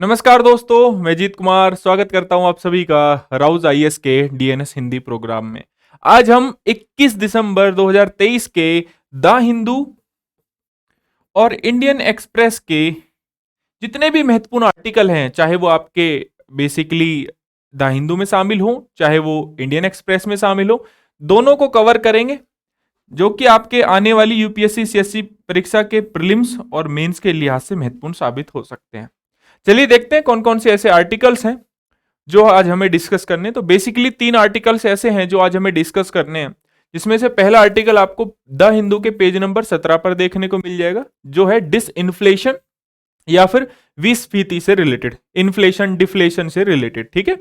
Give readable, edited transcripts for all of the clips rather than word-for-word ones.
नमस्कार दोस्तों, मैं जीत कुमार स्वागत करता हूं आप सभी का राउज आईएएस के डीएनएस हिंदी प्रोग्राम में। आज हम 21 दिसंबर 2023 के द हिंदू और इंडियन एक्सप्रेस के जितने भी महत्वपूर्ण आर्टिकल हैं, चाहे वो आपके बेसिकली द हिंदू में शामिल हो, चाहे वो इंडियन एक्सप्रेस में शामिल हो, दोनों को कवर करेंगे जो कि आपके आने वाली यूपीएससी सीएससी परीक्षा के प्रीलिम्स और मेंस के लिहाज से महत्वपूर्ण साबित हो सकते हैं। चलिए देखते हैं कौन कौन से ऐसे आर्टिकल्स हैं जो आज हमें डिस्कस करने हैं। तो बेसिकली 3 आर्टिकल्स ऐसे हैं जो आज हमें डिस्कस करने हैं, जिसमें से पहला आर्टिकल आपको द हिंदू के पेज नंबर 17 पर देखने को मिल जाएगा, जो है डिसइन्फ्लेशन या फिर विस्फीति से रिलेटेड, इन्फ्लेशन डिफ्लेशन से रिलेटेड। ठीक है।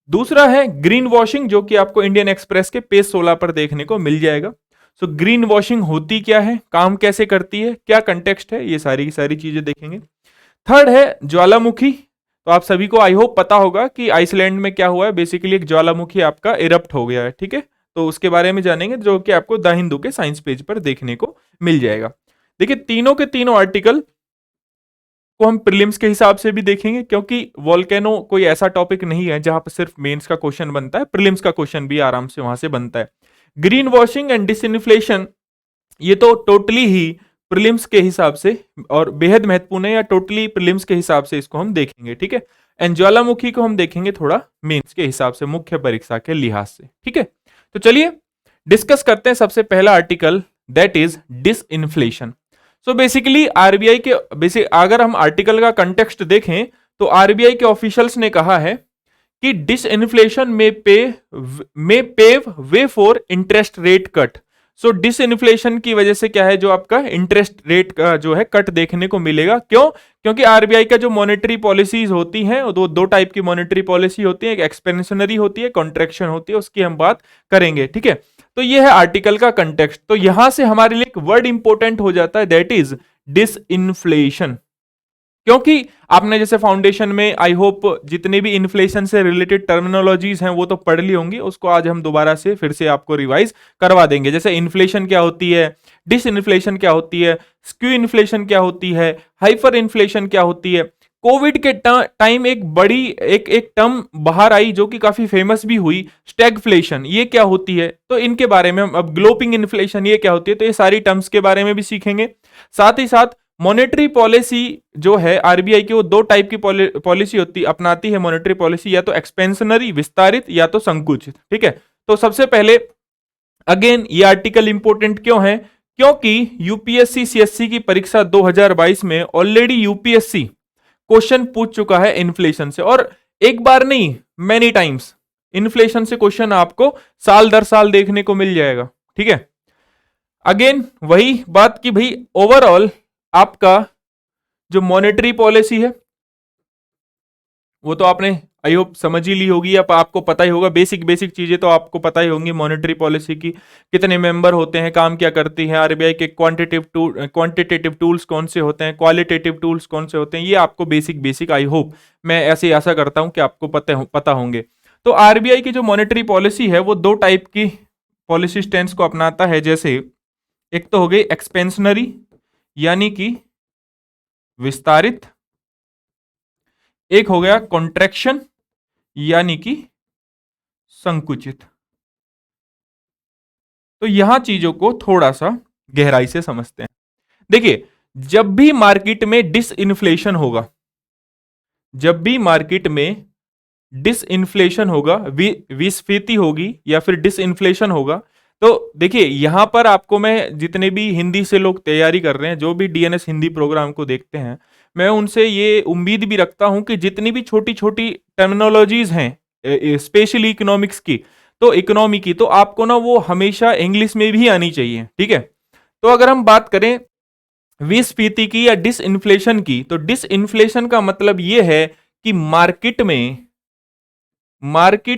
दूसरा है ग्रीन वॉशिंग, जो कि आपको इंडियन एक्सप्रेस के पेज 16 पर देखने को मिल जाएगा। सो ग्रीन वॉशिंग होती क्या है, काम कैसे करती है, क्या कंटेक्स्ट है, ये सारी की सारी चीजें देखेंगे। थर्ड है ज्वालामुखी। तो आप सभी को आई होप पता होगा कि आइसलैंड में क्या हुआ है, बेसिकली एक ज्वालामुखी आपका इरप्ट हो गया है। ठीक है, तो उसके बारे में जानेंगे, जो कि आपको द हिंदू के साइंस पेज पर देखने को मिल जाएगा। देखिए तीनों के तीनों आर्टिकल को हम प्रीलिम्स के हिसाब से भी देखेंगे, क्योंकि वोल्केनो कोई ऐसा टॉपिक नहीं है जहां पर सिर्फ मेंस का क्वेश्चन बनता है, प्रीलिम्स का क्वेश्चन भी आराम से वहां से बनता है। ग्रीन वॉशिंग एंड डिसइन्फ्लेशन, ये तो टोटली ही प्रीलिम्स के हिसाब से और बेहद महत्वपूर्ण है, या टोटली प्रीलिम्स के हिसाब से इसको हम देखेंगे। ठीक है। एंड ज्वालामुखी को हम देखेंगे थोड़ा मेंस के हिसाब से, मुख्य परीक्षा के लिहाज से। ठीक है, तो चलिए डिस्कस करते हैं सबसे पहला article, that is disinflation. So basically RBI के अगर हम आर्टिकल का कंटेक्स्ट देखें तो आरबीआई के ऑफिशियल्स ने कहा है कि डिसइन्फ्लेशन में pave way for interest rate cut. So disinflation की वजह से क्या है, जो आपका इंटरेस्ट रेट का जो है कट देखने को मिलेगा। क्यों? क्योंकि आरबीआई का जो मॉनेटरी पॉलिसीज होती हैं, दो टाइप की मॉनेटरी पॉलिसी होती है, एक एक्सपेंशनरी होती है, कॉन्ट्रैक्शन होती है, उसकी हम बात करेंगे। ठीक है, तो ये है आर्टिकल का कंटेक्स्ट। तो यहां से हमारे लिए एक वर्ड इंपॉर्टेंट हो जाता है, दैट इज डिसइन्फ्लेशन। क्योंकि आपने जैसे फाउंडेशन में आई होप जितने भी इन्फ्लेशन से रिलेटेड टर्मिनोलॉजीज हैं वो तो पढ़ ली होंगी, उसको आज हम दोबारा से फिर से आपको रिवाइज करवा देंगे। जैसे इन्फ्लेशन क्या होती है, डिसइन्फ्लेशन क्या होती है, स्क्यू इन्फ्लेशन क्या होती है, हाइपर इन्फ्लेशन क्या होती है। कोविड के टाइम एक बड़ी एक टर्म बाहर आई जो कि काफी फेमस भी हुई, स्टैगफ्लेशन, ये क्या होती है, तो इनके बारे में हम अब ग्लोपिंग इन्फ्लेशन ये क्या होती है, तो ये सारी टर्म्स के बारे में भी सीखेंगे। साथ ही साथ मॉनेटरी पॉलिसी जो है आरबीआई की, वो दो टाइप की पॉलिसी होती अपनाती है मॉनेटरी पॉलिसी, या तो एक्सपेंशनरी विस्तारित या तो संकुचित। ठीक है, तो सबसे पहले अगेन ये आर्टिकल इंपॉर्टेंट क्यों है, क्योंकि यूपीएससी सीएससी की परीक्षा 2022 में ऑलरेडी यूपीएससी क्वेश्चन पूछ चुका है इन्फ्लेशन से, और एक बार नहीं मेनी टाइम्स इन्फ्लेशन से क्वेश्चन आपको साल दर साल देखने को मिल जाएगा। ठीक है, अगेन वही बात कि भाई ओवरऑल आपका जो मॉनेटरी पॉलिसी है वो तो आपने आई होप समझ ही ली होगी, या आपको पता ही होगा, बेसिक बेसिक चीजें तो आपको पता ही होंगी मॉनेटरी पॉलिसी की, कितने मेंबर होते हैं, काम क्या करती है आरबीआई के, क्वांटिटेटिव टूल्स कौन से होते हैं, क्वालिटेटिव टूल्स कौन से होते हैं, ये आपको बेसिक बेसिक आई होप, मैं ऐसे ही आशा करता हूं कि आपको पता होंगे। तो आरबीआई की जो मॉनेटरी पॉलिसी है वो दो टाइप की पॉलिसी स्टैंड को अपनाता है। जैसे एक तो हो गई एक्सपेंशनरी यानी कि विस्तारित, एक हो गया कॉन्ट्रैक्शन यानी कि संकुचित। तो यहां चीजों को थोड़ा सा गहराई से समझते हैं। देखिए जब भी मार्केट में डिसइन्फ्लेशन होगा, जब भी मार्केट में डिसइन्फ्लेशन होगा, विस्फीति होगी या फिर डिसइन्फ्लेशन होगा, तो देखिए यहां पर आपको मैं, जितने भी हिंदी से लोग तैयारी कर रहे हैं, जो भी डीएनएस हिंदी प्रोग्राम को देखते हैं, मैं उनसे ये उम्मीद भी रखता हूं कि जितनी भी छोटी छोटी टर्मिनोलॉजीज हैं स्पेशली इकोनॉमिक्स की, तो इकोनॉमी की, तो आपको ना वो हमेशा इंग्लिश में भी आनी चाहिए। ठीक है, तो अगर हम बात करें विस्फीति की या डिसइन्फ्लेशन की, तो डिसइन्फ्लेशन का मतलब ये है कि मार्केट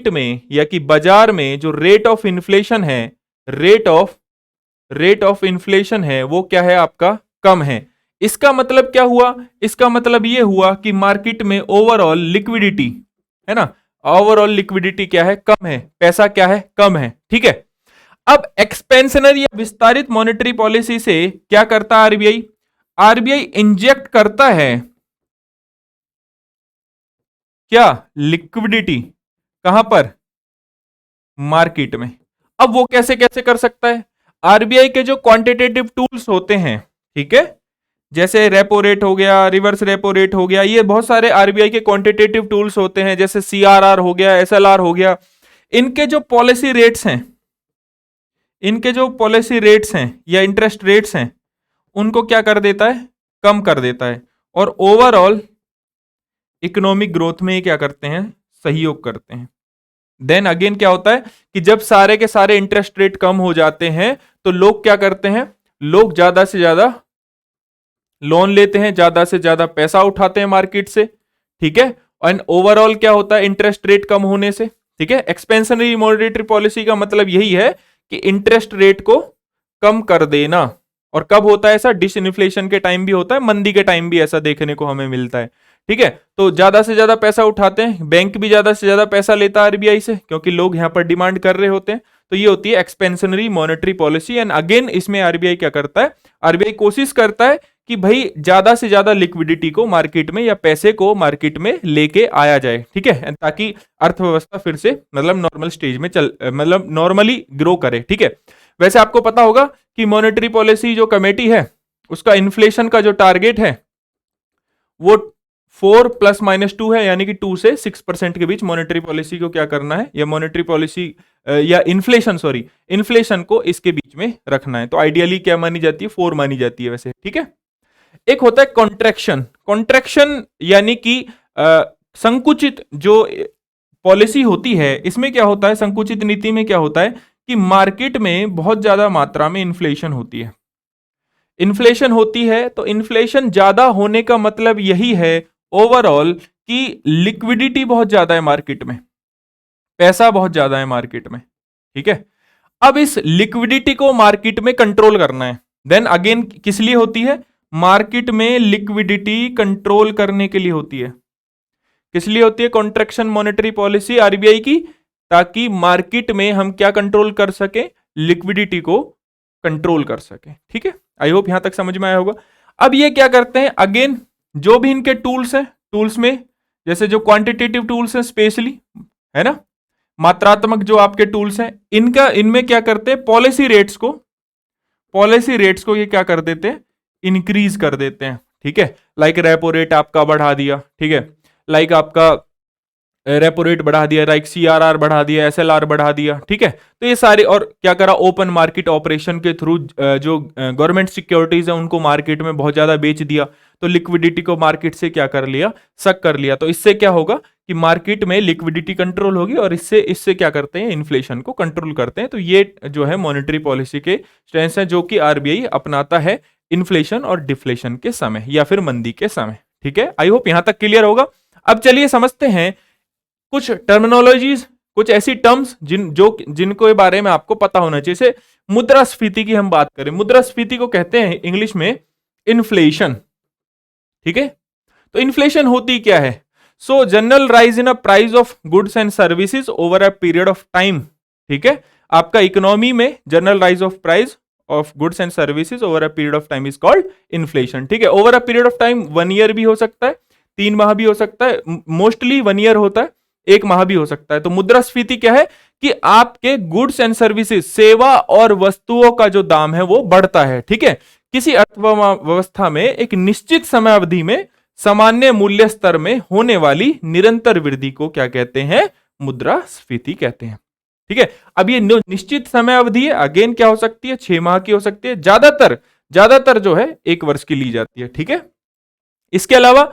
में या कि बाजार में जो रेट ऑफ इन्फ्लेशन है, रेट ऑफ इन्फ्लेशन है, वो क्या है आपका, कम है। इसका मतलब क्या हुआ, इसका मतलब ये हुआ कि मार्केट में ओवरऑल लिक्विडिटी है ना, ओवरऑल लिक्विडिटी क्या है, कम है, पैसा क्या है, कम है। ठीक है, अब एक्सपेंशनरी या विस्तारित मॉनेटरी पॉलिसी से क्या करता है आरबीआई, आरबीआई इंजेक्ट करता है क्या? लिक्विडिटी। कहां पर? मार्केट में। अब वो कैसे कैसे कर सकता है? आरबीआई के जो क्वांटिटेटिव टूल्स होते हैं, ठीक है, जैसे रेपो रेट हो गया, रिवर्स रेपो रेट हो गया, ये बहुत सारे आरबीआई के क्वांटिटेटिव टूल्स होते हैं, जैसे सीआरआर हो गया, एसएलआर हो गया। इनके जो पॉलिसी रेट्स हैं, इनके जो पॉलिसी रेट्स हैं या इंटरेस्ट रेट्स हैं, उनको क्या कर देता है? कम कर देता है। और ओवरऑल इकोनॉमिक ग्रोथ में ये क्या करते हैं? सहयोग करते हैं। देन अगेन क्या होता है कि जब सारे के सारे इंटरेस्ट रेट कम हो जाते हैं तो लोग क्या करते हैं? लोग ज्यादा से ज्यादा लोन लेते हैं, ज्यादा से ज्यादा पैसा उठाते हैं मार्केट से, ठीक है। एंड ओवरऑल क्या होता है? इंटरेस्ट रेट कम होने से, ठीक है। एक्सपेंशनरी मॉनेटरी पॉलिसी का मतलब यही है कि इंटरेस्ट रेट को कम कर देना। और कब होता है ऐसा? डिसइन्फ्लेशन के टाइम भी होता है, मंदी के टाइम भी ऐसा देखने को हमें मिलता है, ठीक है। तो ज्यादा से ज्यादा पैसा उठाते हैं, बैंक भी ज्यादा से ज्यादा पैसा लेता है आरबीआई से, क्योंकि लोग यहां पर डिमांड कर रहे होते हैं। तो ये होती है expansionary monetary policy. And again इसमें आरबीआई क्या करता है? आरबीआई कोशिश करता है कि भाई ज्यादा से ज्यादा लिक्विडिटी को मार्केट में या पैसे को मार्केट में लेके आया जाए, ठीक है, ताकि अर्थव्यवस्था फिर से मतलब नॉर्मल स्टेज में मतलब नॉर्मली ग्रो करे, ठीक है। वैसे आपको पता होगा कि मॉनेटरी पॉलिसी जो कमेटी है उसका इन्फ्लेशन का जो टारगेट है वो 4 + -2 है, यानी कि 2 से 6% के बीच मॉनेटरी पॉलिसी को क्या करना है, या मॉनेटरी पॉलिसी या इन्फ्लेशन को इसके बीच में रखना है। तो आइडियली क्या मानी जाती है? 4 मानी जाती है वैसे, ठीक है। एक होता है कॉन्ट्रैक्शन यानी कि संकुचित जो पॉलिसी होती है, इसमें क्या होता है? संकुचित नीति में क्या होता है कि मार्केट में बहुत ज्यादा मात्रा में इन्फ्लेशन होती है। इन्फ्लेशन होती है तो इन्फ्लेशन ज्यादा होने का मतलब यही है ओवरऑल कि लिक्विडिटी बहुत ज्यादा है मार्केट में, पैसा बहुत ज्यादा है मार्केट में, ठीक है। अब इस लिक्विडिटी को मार्केट में कंट्रोल करना है। देन अगेन किस लिए होती है? मार्केट में लिक्विडिटी कंट्रोल करने के लिए होती है। किस लिए होती है कॉन्ट्रैक्शन मॉनेटरी पॉलिसी आरबीआई की? ताकि मार्केट में हम क्या कंट्रोल कर सके? लिक्विडिटी को कंट्रोल कर सके, ठीक है। आई होप यहां तक समझ में आया होगा। अब ये क्या करते हैं? अगेन जो भी इनके टूल्स हैं, टूल्स में जैसे जो क्वांटिटेटिव टूल्स हैं स्पेशली, है ना, मात्रात्मक जो आपके टूल्स हैं, इनमें क्या करते हैं? पॉलिसी रेट्स को ये क्या कर देते हैं? इंक्रीज कर देते हैं, ठीक है। लाइक रेपो रेट आपका बढ़ा दिया, ठीक है, लाइक आपका रेपो रेट बढ़ा दिया, लाइक सीआरआर बढ़ा दिया, एसएलआर बढ़ा दिया, ठीक है। तो ये सारे, और क्या करा? ओपन मार्केट ऑपरेशन के थ्रू जो गवर्नमेंट सिक्योरिटीज है उनको मार्केट में बहुत ज्यादा बेच दिया, तो लिक्विडिटी को मार्केट से क्या कर लिया? सक कर लिया। तो इससे क्या होगा कि मार्केट में लिक्विडिटी कंट्रोल होगी, और इससे क्या करते हैं? इन्फ्लेशन को कंट्रोल करते हैं। तो ये जो है मॉनेटरी पॉलिसी के स्टैंस है जो कि आरबीआई अपनाता है इन्फ्लेशन और डिफ्लेशन के समय या फिर मंदी के समय, ठीक है। आई होप यहां तक क्लियर होगा। अब चलिए समझते हैं कुछ टर्मिनोलॉजीज, कुछ ऐसी टर्म्स जिनको के बारे में आपको पता होना चाहिए। जैसे मुद्रास्फीति की हम बात करें, मुद्रास्फीति को कहते हैं इंग्लिश में इन्फ्लेशन, ठीक है। तो इन्फ्लेशन होती क्या है? सो general rise in a price of goods and services over a period of time, ठीक है। आपका इकोनॉमी में general rise of price of goods and services over a period of time is called inflation, ठीक है। Over a period of time 1 year भी हो सकता है, 3 माह भी हो सकता है, मोस्टली 1 ईयर होता है, 1 माह भी हो सकता है। तो मुद्रास्फीति क्या है कि आपके गुड्स एंड सर्विसेज, सेवा और वस्तुओं का जो दाम है वो बढ़ता है, ठीक है। किसी अर्थव्यवस्था में एक निश्चित समय अवधि में सामान्य मूल्य स्तर में होने वाली निरंतर वृद्धि को क्या कहते हैं? मुद्रास्फीति कहते हैं, ठीक है। अब ये निश्चित समय अवधि है, अगेन क्या हो सकती है? 6 माह की हो सकती है, ज्यादातर जो है 1 वर्ष की ली जाती है, ठीक है। इसके अलावा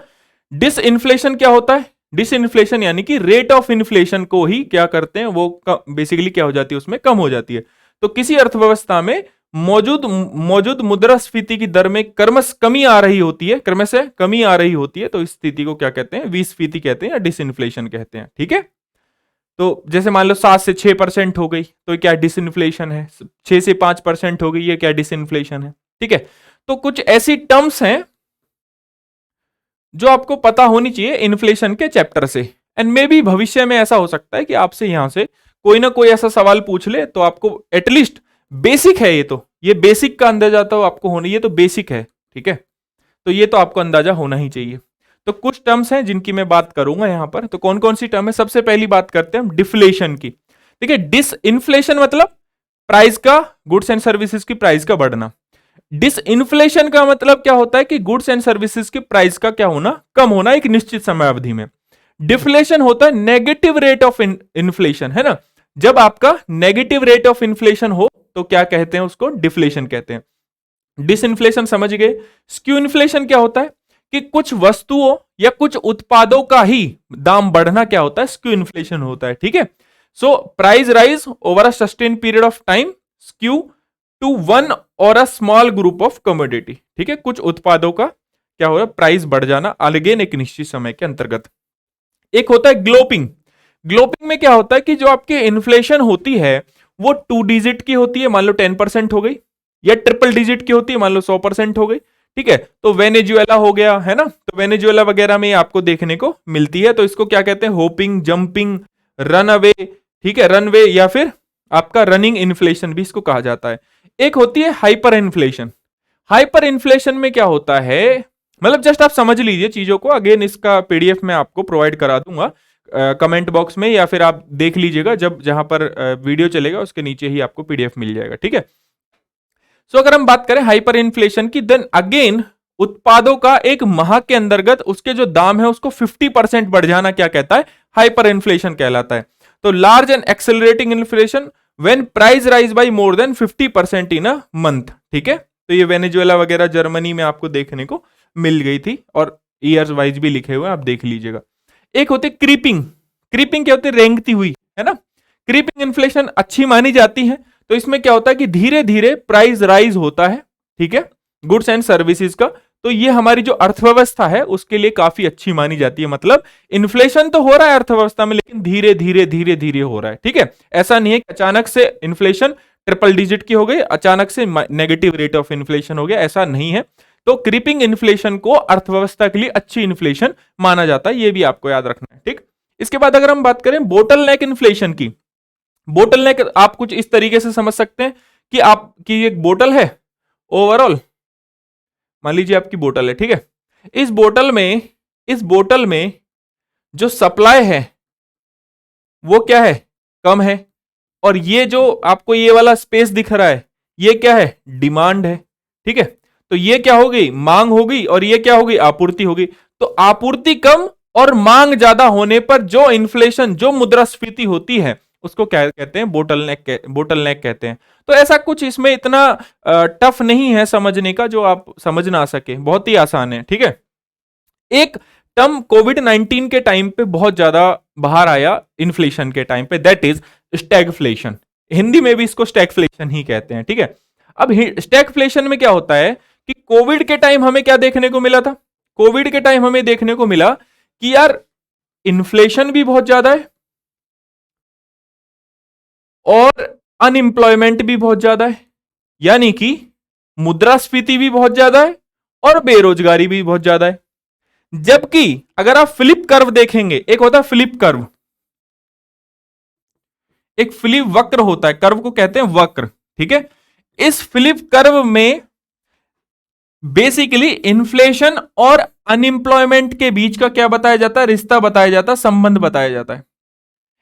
डिसइन्फ्लेशन क्या होता है? डिसइन्फ्लेशन यानी कि रेट ऑफ इन्फ्लेशन को ही क्या करते हैं? वो बेसिकली क्या हो जाती है? उसमें कम हो जाती है। तो किसी अर्थव्यवस्था में मौजूद मुद्रास्फीति की दर में क्रमश कमी आ रही होती है, तो इस स्थिति को क्या कहते हैं? विस्फीति कहते हैं या डिसइन्फ्लेशन कहते हैं, ठीक है। तो जैसे मान लो 7 से 6% हो गई, तो क्या डिसइन्फ्लेशन है? 6 से 5% हो गई, ये क्या डिसइन्फ्लेशन है, ठीक है। तो कुछ ऐसी टर्म्स हैं जो आपको पता होनी चाहिए इन्फ्लेशन के चैप्टर से। एंड मे बी भविष्य में ऐसा हो सकता है कि आपसे यहां से कोई ना कोई ऐसा सवाल पूछ ले, तो आपको एटलीस्ट बेसिक है, ये बेसिक का अंदाजा तो आपको होना, ये तो बेसिक है, ठीक है। तो ये तो आपको अंदाजा होना ही चाहिए। तो कुछ टर्म्स हैं जिनकी मैं बात करूंगा यहां पर। तो कौन कौन सी टर्म है, सबसे पहली बात करते हैं हम डिफ्लेशन की। ठीक है, डिसइंफ्लेशन मतलब प्राइस का, गुड्स एंड सर्विसेज की प्राइस का बढ़ना। डिसइंफ्लेशन का मतलब क्या होता है कि गुड्स एंड सर्विसेज की प्राइस का क्या होना, कम होना एक निश्चित समय अवधि में। डिफ्लेशन होता है नेगेटिव रेट ऑफ इन्फ्लेशन, है ना। जब आपका नेगेटिव रेट ऑफ इन्फ्लेशन हो तो क्या कहते हैं, उसको डिफ्लेशन कहते हैं। डिसइंफ्लेशन समझ गए। स्क्यू इन्फ्लेशन क्या होता है कि कुछ वस्तुओं या कुछ उत्पादों का ही दाम बढ़ना क्या होता है, स्क्यू इन्फ्लेशन होता है। ठीक है, so price rise over a sustain period of time skew to one और a small group of commodity. ठीक है, कुछ उत्पादों का क्या हो रहा है, प्राइस बढ़ जाना अगेन एक निश्चित समय के अंतर्गत। एक होता है ग्लोपिंग। ग्लोपिंग में क्या होता है कि जो आपकी इन्फ्लेशन होती है वो 2 डिजिट की होती है, मान लो 10% हो गई, या ट्रिपल डिजिट की होती है, मान लो 100% हो गई। ठीक है, तो वेनेजुएला हो गया, है ना, तो वेनेजुएला वगैरह में आपको देखने को मिलती है। तो इसको क्या कहते हैं, होपिंग, जंपिंग, रन अवे। ठीक है, रनवे या फिर आपका रनिंग इन्फ्लेशन भी इसको कहा जाता है। एक होती है हाइपर इन्फ्लेशन। हाइपर इन्फ्लेशन में क्या होता है, मतलब जस्ट आप समझ लीजिए चीजों को, अगेन इसका पीडीएफ में आपको प्रोवाइड करा दूंगा कमेंट बॉक्स में, या फिर आप देख लीजिएगा जब जहां पर वीडियो चलेगा उसके नीचे ही आपको पीडीएफ मिल जाएगा। ठीक है, सो अगर हम बात करें हाइपर इन्फ्लेशन की, देन अगेन उत्पादों का एक माह के अंतर्गत उसके जो दाम है उसको 50% बढ़ जाना क्या कहता है, हाइपर इन्फ्लेशन कहलाता है। तो large and accelerating inflation when price rise by more than 50% in a month. ठीक है, तो ये वेनेजुएला वगैरह जर्मनी में आपको देखने को मिल गई थी, और ईयर्स वाइज भी लिखे हुए आप देख लीजिएगा। एक होती है क्रीपिंग। क्रीपिंग क्या होती है, रेंगती हुई, है ना। क्रीपिंग इन्फ्लेशन अच्छी मानी जाती है। तो इसमें क्या होता है कि धीरे धीरे प्राइस राइज होता है, ठीक है, गुड्स एंड सर्विसेज का। तो ये हमारी जो अर्थव्यवस्था है उसके लिए काफी अच्छी मानी जाती है। मतलब इन्फ्लेशन तो हो रहा है अर्थव्यवस्था में, लेकिन धीरे धीरे धीरे धीरे हो रहा है। ठीक है, ऐसा नहीं है कि अचानक से इन्फ्लेशन ट्रिपल डिजिट की हो गई, अचानक से नेगेटिव रेट ऑफ इन्फ्लेशन हो गया, ऐसा नहीं है। तो क्रीपिंग इन्फ्लेशन को अर्थव्यवस्था के लिए अच्छी इन्फ्लेशन माना जाता है, ये भी आपको याद रखना है। ठीक, इसके बाद अगर हम बात करें बोटल नेक इन्फ्लेशन की, बोटल नेक आप कुछ इस तरीके से समझ सकते हैं कि आपकी एक बोतल है, ओवरऑल मान लीजिए आपकी बोतल है, ठीक है, इस बोतल में जो सप्लाई है वो क्या है, कम है, और ये जो आपको ये वाला स्पेस दिख रहा है ये क्या है, डिमांड है। ठीक है, तो ये क्या हो गई, मांग हो गई, और ये क्या हो गई, आपूर्ति हो गई। तो आपूर्ति कम और मांग ज्यादा होने पर जो इन्फ्लेशन, जो मुद्रास्फीति होती है उसको क्या कहते हैं, बोटल नेक कहते हैं। तो ऐसा कुछ इसमें इतना टफ नहीं है समझने का, जो आप समझ ना सके, बहुत ही आसान है। ठीक है, एक टर्म कोविड-19 के टाइम पे बहुत ज्यादा बाहर आया इन्फ्लेशन के टाइम पे, दैट इज स्टैगफ्लेशन। हिंदी में भी इसको स्टैगफ्लेशन ही कहते हैं। ठीक है, अब स्टैगफ्लेशन में क्या होता है कि कोविड के टाइम हमें क्या देखने को मिला था, कोविड के टाइम हमें देखने को मिला कि यार इन्फ्लेशन भी बहुत ज्यादा है और अनएम्प्लॉयमेंट भी बहुत ज्यादा है, यानी कि मुद्रास्फीति भी बहुत ज्यादा है और बेरोजगारी भी बहुत ज्यादा है। जबकि अगर आप फ्लिप कर्व देखेंगे, एक होता है फ्लिप कर्व, एक फ्लिप वक्र होता है, कर्व को कहते हैं वक्र। ठीक है, इस फ्लिप कर्व में बेसिकली इन्फ्लेशन और अनएम्प्लॉयमेंट के बीच का क्या बताया जाता है, रिश्ता बताया जाता है, संबंध बताया जाता है।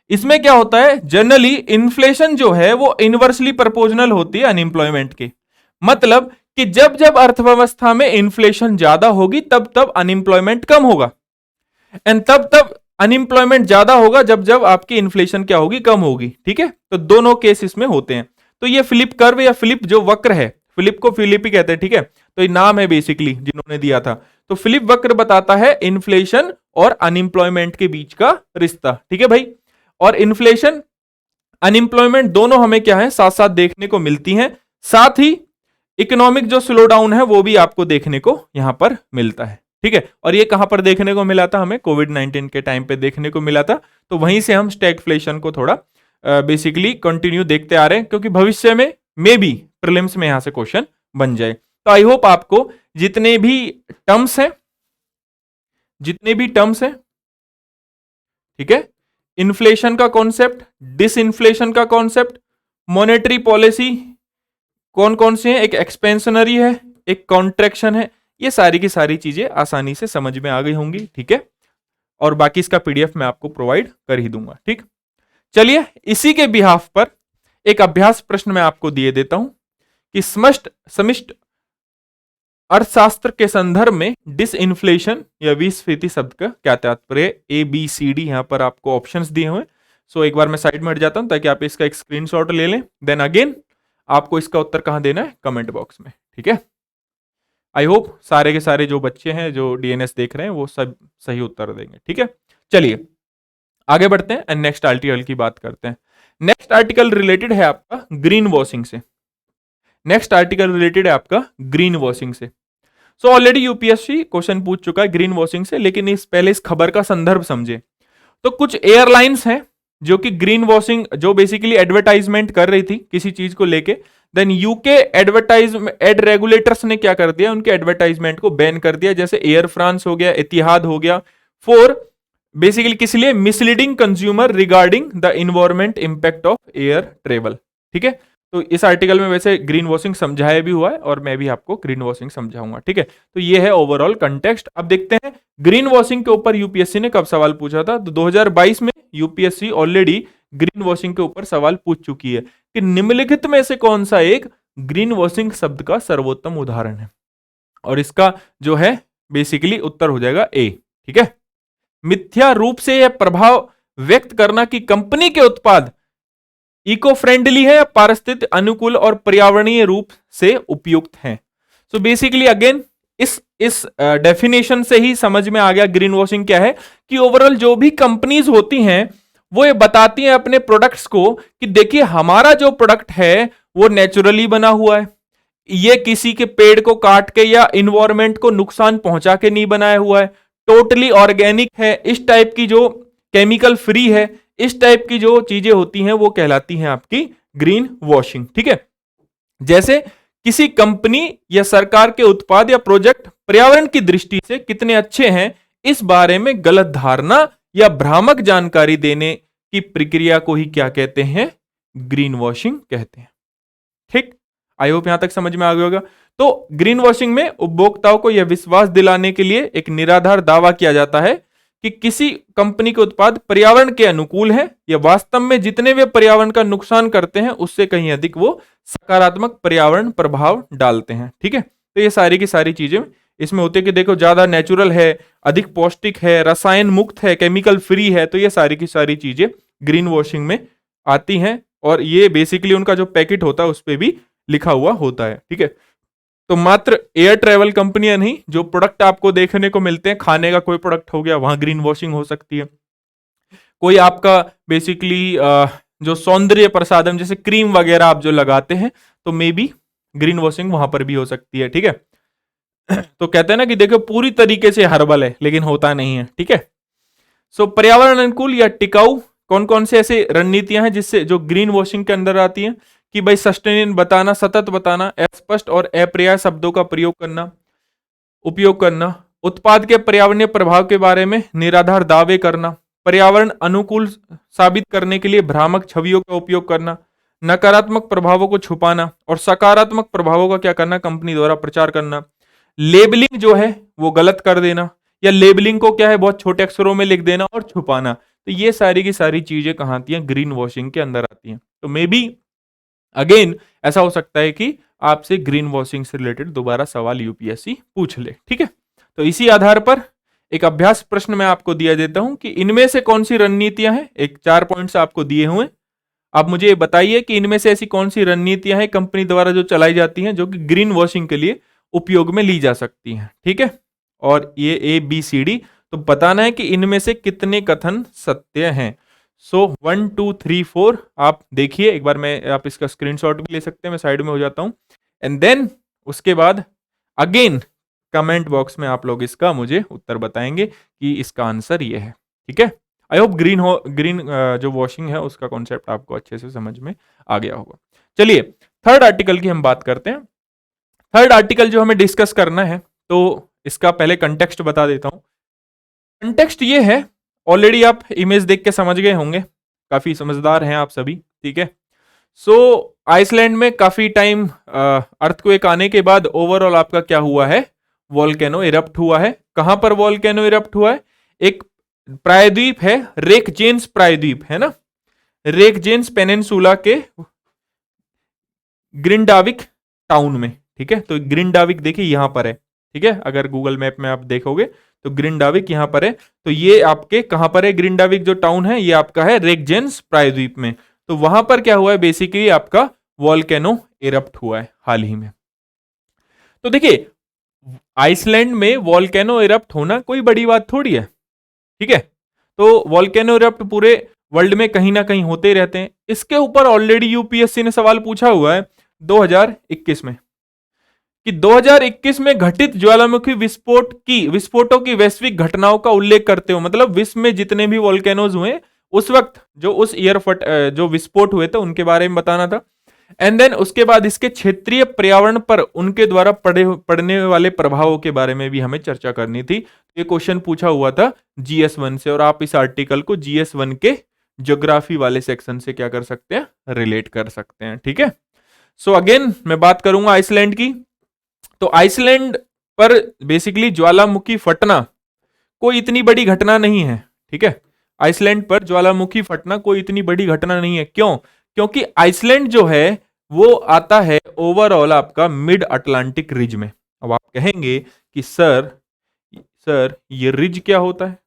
इसमें क्या होता है, जनरली इन्फ्लेशन जो है वो इनवर्सली प्रोपोर्शनल होती है अनएम्प्लॉयमेंट के। मतलब कि जब जब अर्थव्यवस्था में इन्फ्लेशन ज्यादा होगी तब तब अनएम्प्लॉयमेंट कम होगा, एंड तब तब अनएम्प्लॉयमेंट ज्यादा होगा जब जब आपकी इन्फ्लेशन क्या होगी, कम होगी। ठीक है, तो दोनों केस इसमें होते हैं। तो ये फ्लिप कर्व या फ्लिप जो वक्र है, फ्लिप को फिलिप ही कहते हैं। ठीक है, तो ये नाम है बेसिकली जिन्होंने दिया था। तो फ्लिप वक्र बताता है इन्फ्लेशन और अनएम्प्लॉयमेंट के बीच का रिश्ता। ठीक है भाई, और इन्फ्लेशन अनएम्प्लॉयमेंट दोनों हमें क्या है, साथ साथ देखने को मिलती हैं। साथ ही इकोनॉमिक जो स्लो डाउन है वो भी आपको देखने को यहां पर मिलता है। ठीक है, और ये कहां पर देखने को मिला था, हमें कोविड-19 के टाइम पे देखने को मिला था। तो वहीं से हम स्टैगफ्लेशन को थोड़ा बेसिकली कंटिन्यू देखते आ रहे हैं, क्योंकि भविष्य में मे बी प्रीलिम्स में यहां से क्वेश्चन बन जाए। तो आई होप आपको जितने भी टर्म्स हैं, ठीक है, इन्फ्लेशन का कॉन्सेप्ट, डिसइन्फ्लेशन का कॉन्सेप्ट, मॉनेटरी पॉलिसी कौन कौन से हैं, एक एक्सपेंशनरी है, एक कॉन्ट्रैक्शन है, ये सारी की सारी चीजें आसानी से समझ में आ गई होंगी, ठीक है। और बाकी इसका पीडीएफ मैं आपको प्रोवाइड कर ही दूंगा, ठीक। चलिए इसी के बिहाफ पर एक अभ्यास प्रश्न मैं आपको दिए देता हूं कि समिष्ट अर्थशास्त्र के संदर्भ में डिसइंफ्लेशन या विस्फीति शब्द का क्या तात्पर्य है। ए बी सी डी यहां पर आपको ऑप्शंस दिए हुए। सो एक बार मैं साइड में हट जाता हूं ताकि आप इसका एक स्क्रीनशॉट ले लें। देन अगेन आपको इसका उत्तर कहां देना है, कमेंट बॉक्स में, ठीक है। आई होप सारे के सारे जो बच्चे हैं जो डीएनएस देख रहे हैं वो सब सही उत्तर देंगे, ठीक है। चलिए आगे बढ़ते हैं एंड नेक्स्ट आर्टिकल की बात करते हैं। नेक्स्ट आर्टिकल रिलेटेड है आपका ग्रीन वॉशिंग से। नेक्स्ट आर्टिकल रिलेटेड है आपका ग्रीन वॉशिंग से। सो ऑलरेडी यूपीएससी क्वेश्चन पूछ चुका है ग्रीन वॉशिंग से, लेकिन पहले इस खबर का संदर्भ समझे। तो कुछ एयरलाइंस हैं जो कि ग्रीन वॉशिंग, जो बेसिकली एडवर्टाइजमेंट कर रही थी किसी चीज को लेके, देन यूके एड रेगुलेटर्स ने क्या कर दिया, उनके एडवर्टाइजमेंट को बैन कर दिया। जैसे एयर फ्रांस हो गया, एतिहाद हो गया, फॉर बेसिकली किस लिए, misleading consumer regarding the environment impact of air travel, ठीक है। तो इस आर्टिकल में वैसे ग्रीन वॉशिंग समझाया भी हुआ है और मैं भी आपको ग्रीन वॉशिंग समझाऊंगा, ठीक है। तो ये है ओवरऑल कंटेक्स्ट। अब देखते हैं ग्रीन वॉशिंग के ऊपर यूपीएससी ने कब सवाल पूछा था। तो 2022 में यूपीएससी ऑलरेडी ग्रीन वॉशिंग के ऊपर सवाल पूछ चुकी है कि निम्नलिखित में से कौन सा एक ग्रीन वॉशिंग शब्द का सर्वोत्तम उदाहरण है। और इसका जो है बेसिकली उत्तर हो जाएगा ए, ठीक है। मिथ्या रूप से यह प्रभाव व्यक्त करना कि कंपनी के उत्पाद इको फ्रेंडली है या पारिस्थितिक अनुकूल और पर्यावरणीय रूप से उपयुक्त हैं। सो बेसिकली अगेन इस डेफिनेशन से ही समझ में आ गया ग्रीन वॉशिंग क्या है, कि ओवरऑल जो भी कंपनीज होती हैं वो ये बताती हैं अपने प्रोडक्ट्स को कि देखिए हमारा जो प्रोडक्ट है वो नेचुरली बना हुआ है, ये किसी के पेड़ को काट के या इन्वायरमेंट को नुकसान पहुंचा के नहीं बनाया हुआ है, टोटली ऑर्गेनिक है, इस टाइप की जो केमिकल फ्री है, इस टाइप की जो चीजें होती हैं वो कहलाती हैं आपकी ग्रीन वॉशिंग, ठीक है। जैसे किसी कंपनी या सरकार के उत्पाद या प्रोजेक्ट पर्यावरण की दृष्टि से कितने अच्छे हैं, इस बारे में गलत धारणा या भ्रामक जानकारी देने की प्रक्रिया को ही क्या कहते हैं, ग्रीन वॉशिंग कहते हैं, ठीक। आई होप यहां तक समझ में आ गया होगा। तो ग्रीन वॉशिंग में उपभोक्ताओं को यह विश्वास दिलाने के लिए एक निराधार दावा किया जाता है कि किसी कंपनी के उत्पाद पर्यावरण के अनुकूल है या वास्तव में जितने वे पर्यावरण का नुकसान करते हैं उससे कहीं अधिक वो सकारात्मक पर्यावरण प्रभाव डालते हैं, ठीक है। तो ये सारी की सारी चीजें इसमें होती है कि देखो ज्यादा नेचुरल है, अधिक पौष्टिक है, रसायन मुक्त है, केमिकल फ्री है, तो ये सारी की सारी चीजें ग्रीन वॉशिंग में आती हैं। और ये बेसिकली उनका जो पैकेट होता है उस पर भी लिखा हुआ होता है, ठीक है। तो मात्र एयर ट्रेवल कंपनियां नहीं, जो प्रोडक्ट आपको देखने को मिलते हैं, खाने का कोई प्रोडक्ट हो गया वहां ग्रीन वॉशिंग हो सकती है। कोई आपका बेसिकली जो सौंदर्य प्रसाधन जैसे क्रीम वगैरह आप जो लगाते हैं तो मे बी ग्रीन वॉशिंग वहां पर भी हो सकती है, ठीक है। तो कहते हैं ना कि देखो पूरी तरीके से हर्बल है लेकिन होता नहीं है, ठीक है। सो पर्यावरण अनुकूल या टिकाऊ कौन कौन से ऐसे रणनीतियां हैं जिससे जो ग्रीन वॉशिंग के अंदर आती हैं, कि भाई सस्टेन बताना, सतत बताना, अस्पष्ट और अपर्याय शब्दों का उपयोग करना, उत्पाद के पर्यावरणीय प्रभाव के बारे में निराधार दावे करना, पर्यावरण अनुकूल साबित करने के लिए भ्रामक छवियों का उपयोग करना, नकारात्मक प्रभावों को छुपाना और सकारात्मक प्रभावों का क्या करना, कंपनी द्वारा प्रचार करना, लेबलिंग जो है वो गलत कर देना या लेबलिंग को क्या है बहुत छोटे अक्षरों में लिख देना और छुपाना। तो ये सारी की सारी चीजें कहां आती हैं, ग्रीन वॉशिंग के अंदर आती हैं। तो मे बी अगेन ऐसा हो सकता है कि आपसे ग्रीन वॉशिंग से रिलेटेड दोबारा सवाल यूपीएससी पूछ ले, ठीक है। तो इसी आधार पर एक अभ्यास प्रश्न मैं आपको दिया देता हूं कि इनमें से कौन सी रणनीतियां हैं, एक 4 पॉइंट्स आपको दिए हुए। आप मुझे बताइए कि इनमें से ऐसी कौन सी रणनीतियां हैं कंपनी द्वारा जो चलाई जाती हैं जो कि ग्रीन वॉशिंग के लिए उपयोग में ली जा सकती हैं, ठीक है। और ये ए बी सी डी, तो बताना है कि इनमें से कितने कथन सत्य हैं। सो 1 2 3 4 आप देखिए एक बार, मैं आप इसका स्क्रीनशॉट भी ले सकते हैं, मैं साइड में हो जाता हूं। एंड देन उसके बाद अगेन कमेंट बॉक्स में आप लोग इसका मुझे उत्तर बताएंगे कि इसका आंसर ये है, ठीक है। आई होप ग्रीन जो वॉशिंग है उसका कॉन्सेप्ट आपको अच्छे से समझ में आ गया होगा। चलिए थर्ड आर्टिकल की हम बात करते हैं। थर्ड आर्टिकल जो हमें डिस्कस करना है, तो इसका पहले कंटेक्स्ट बता देता हूं। कंटेक्स्ट ये है, ऑलरेडी आप इमेज देख के समझ गए होंगे, काफी समझदार हैं आप सभी, ठीक है। सो आइसलैंड में काफी टाइम अर्थक्वेक आने के बाद ओवरऑल आपका क्या हुआ है, वॉल्केनो इरप्ट हुआ है। कहां पर वॉल्केनो इरप्ट हुआ है? एक प्रायद्वीप है, रेकजेंस प्रायद्वीप है ना, रेकजेंस पेनिनसुला के ग्रिंडाविक टाउन में। ठीक है, तो ग्रिंडाविक देखिए यहां पर है। ठीक है, अगर गूगल मैप में आप देखोगे तो ग्रिंडाविक यहां पर है। तो ये आपके कहां पर है? ग्रिंडाविक जो टाउन है ये आपका है रेकजेंस प्रायद्वीप में। तो वहां पर क्या हुआ है? बेसिकली आपका वॉल्केनो इरप्ट हुआ है हाल ही में। तो देखिए, आइसलैंड में वॉल्केनो इरप्ट होना कोई बड़ी बात थोड़ी है। ठीक है, तो वॉल्केनो इरप्ट पूरे वर्ल्ड में कहीं ना कहीं होते रहते हैं। इसके ऊपर ऑलरेडी यूपीएससी ने सवाल पूछा हुआ है 2021 में कि 2021 में घटित ज्वालामुखी विस्फोटों की वैश्विक घटनाओं का उल्लेख करते हो, मतलब विश्व में जितने भी वॉल्केनोज हुए उस वक्त जो उस ईयर जो विस्फोट हुए थे उनके बारे में बताना था। एंड देन उसके बाद इसके क्षेत्रीय पर्यावरण पर उनके द्वारा पड़ने वाले प्रभावों के बारे में भी हमें चर्चा करनी थी। ये क्वेश्चन पूछा हुआ था GS1 से, और आप इस आर्टिकल को GS1 के ज्योग्राफी वाले सेक्शन से क्या कर सकते हैं? रिलेट कर सकते हैं। ठीक है, सो अगेन मैं बात करूंगा आइसलैंड की। तो आइसलैंड पर बेसिकली ज्वालामुखी फटना कोई इतनी बड़ी घटना नहीं है। ठीक है, आइसलैंड पर ज्वालामुखी फटना कोई इतनी बड़ी घटना नहीं है। क्यों? क्योंकि आइसलैंड जो है वो आता है ओवरऑल आपका मिड अटलांटिक रिज में। अब आप कहेंगे कि सर ये रिज क्या होता है?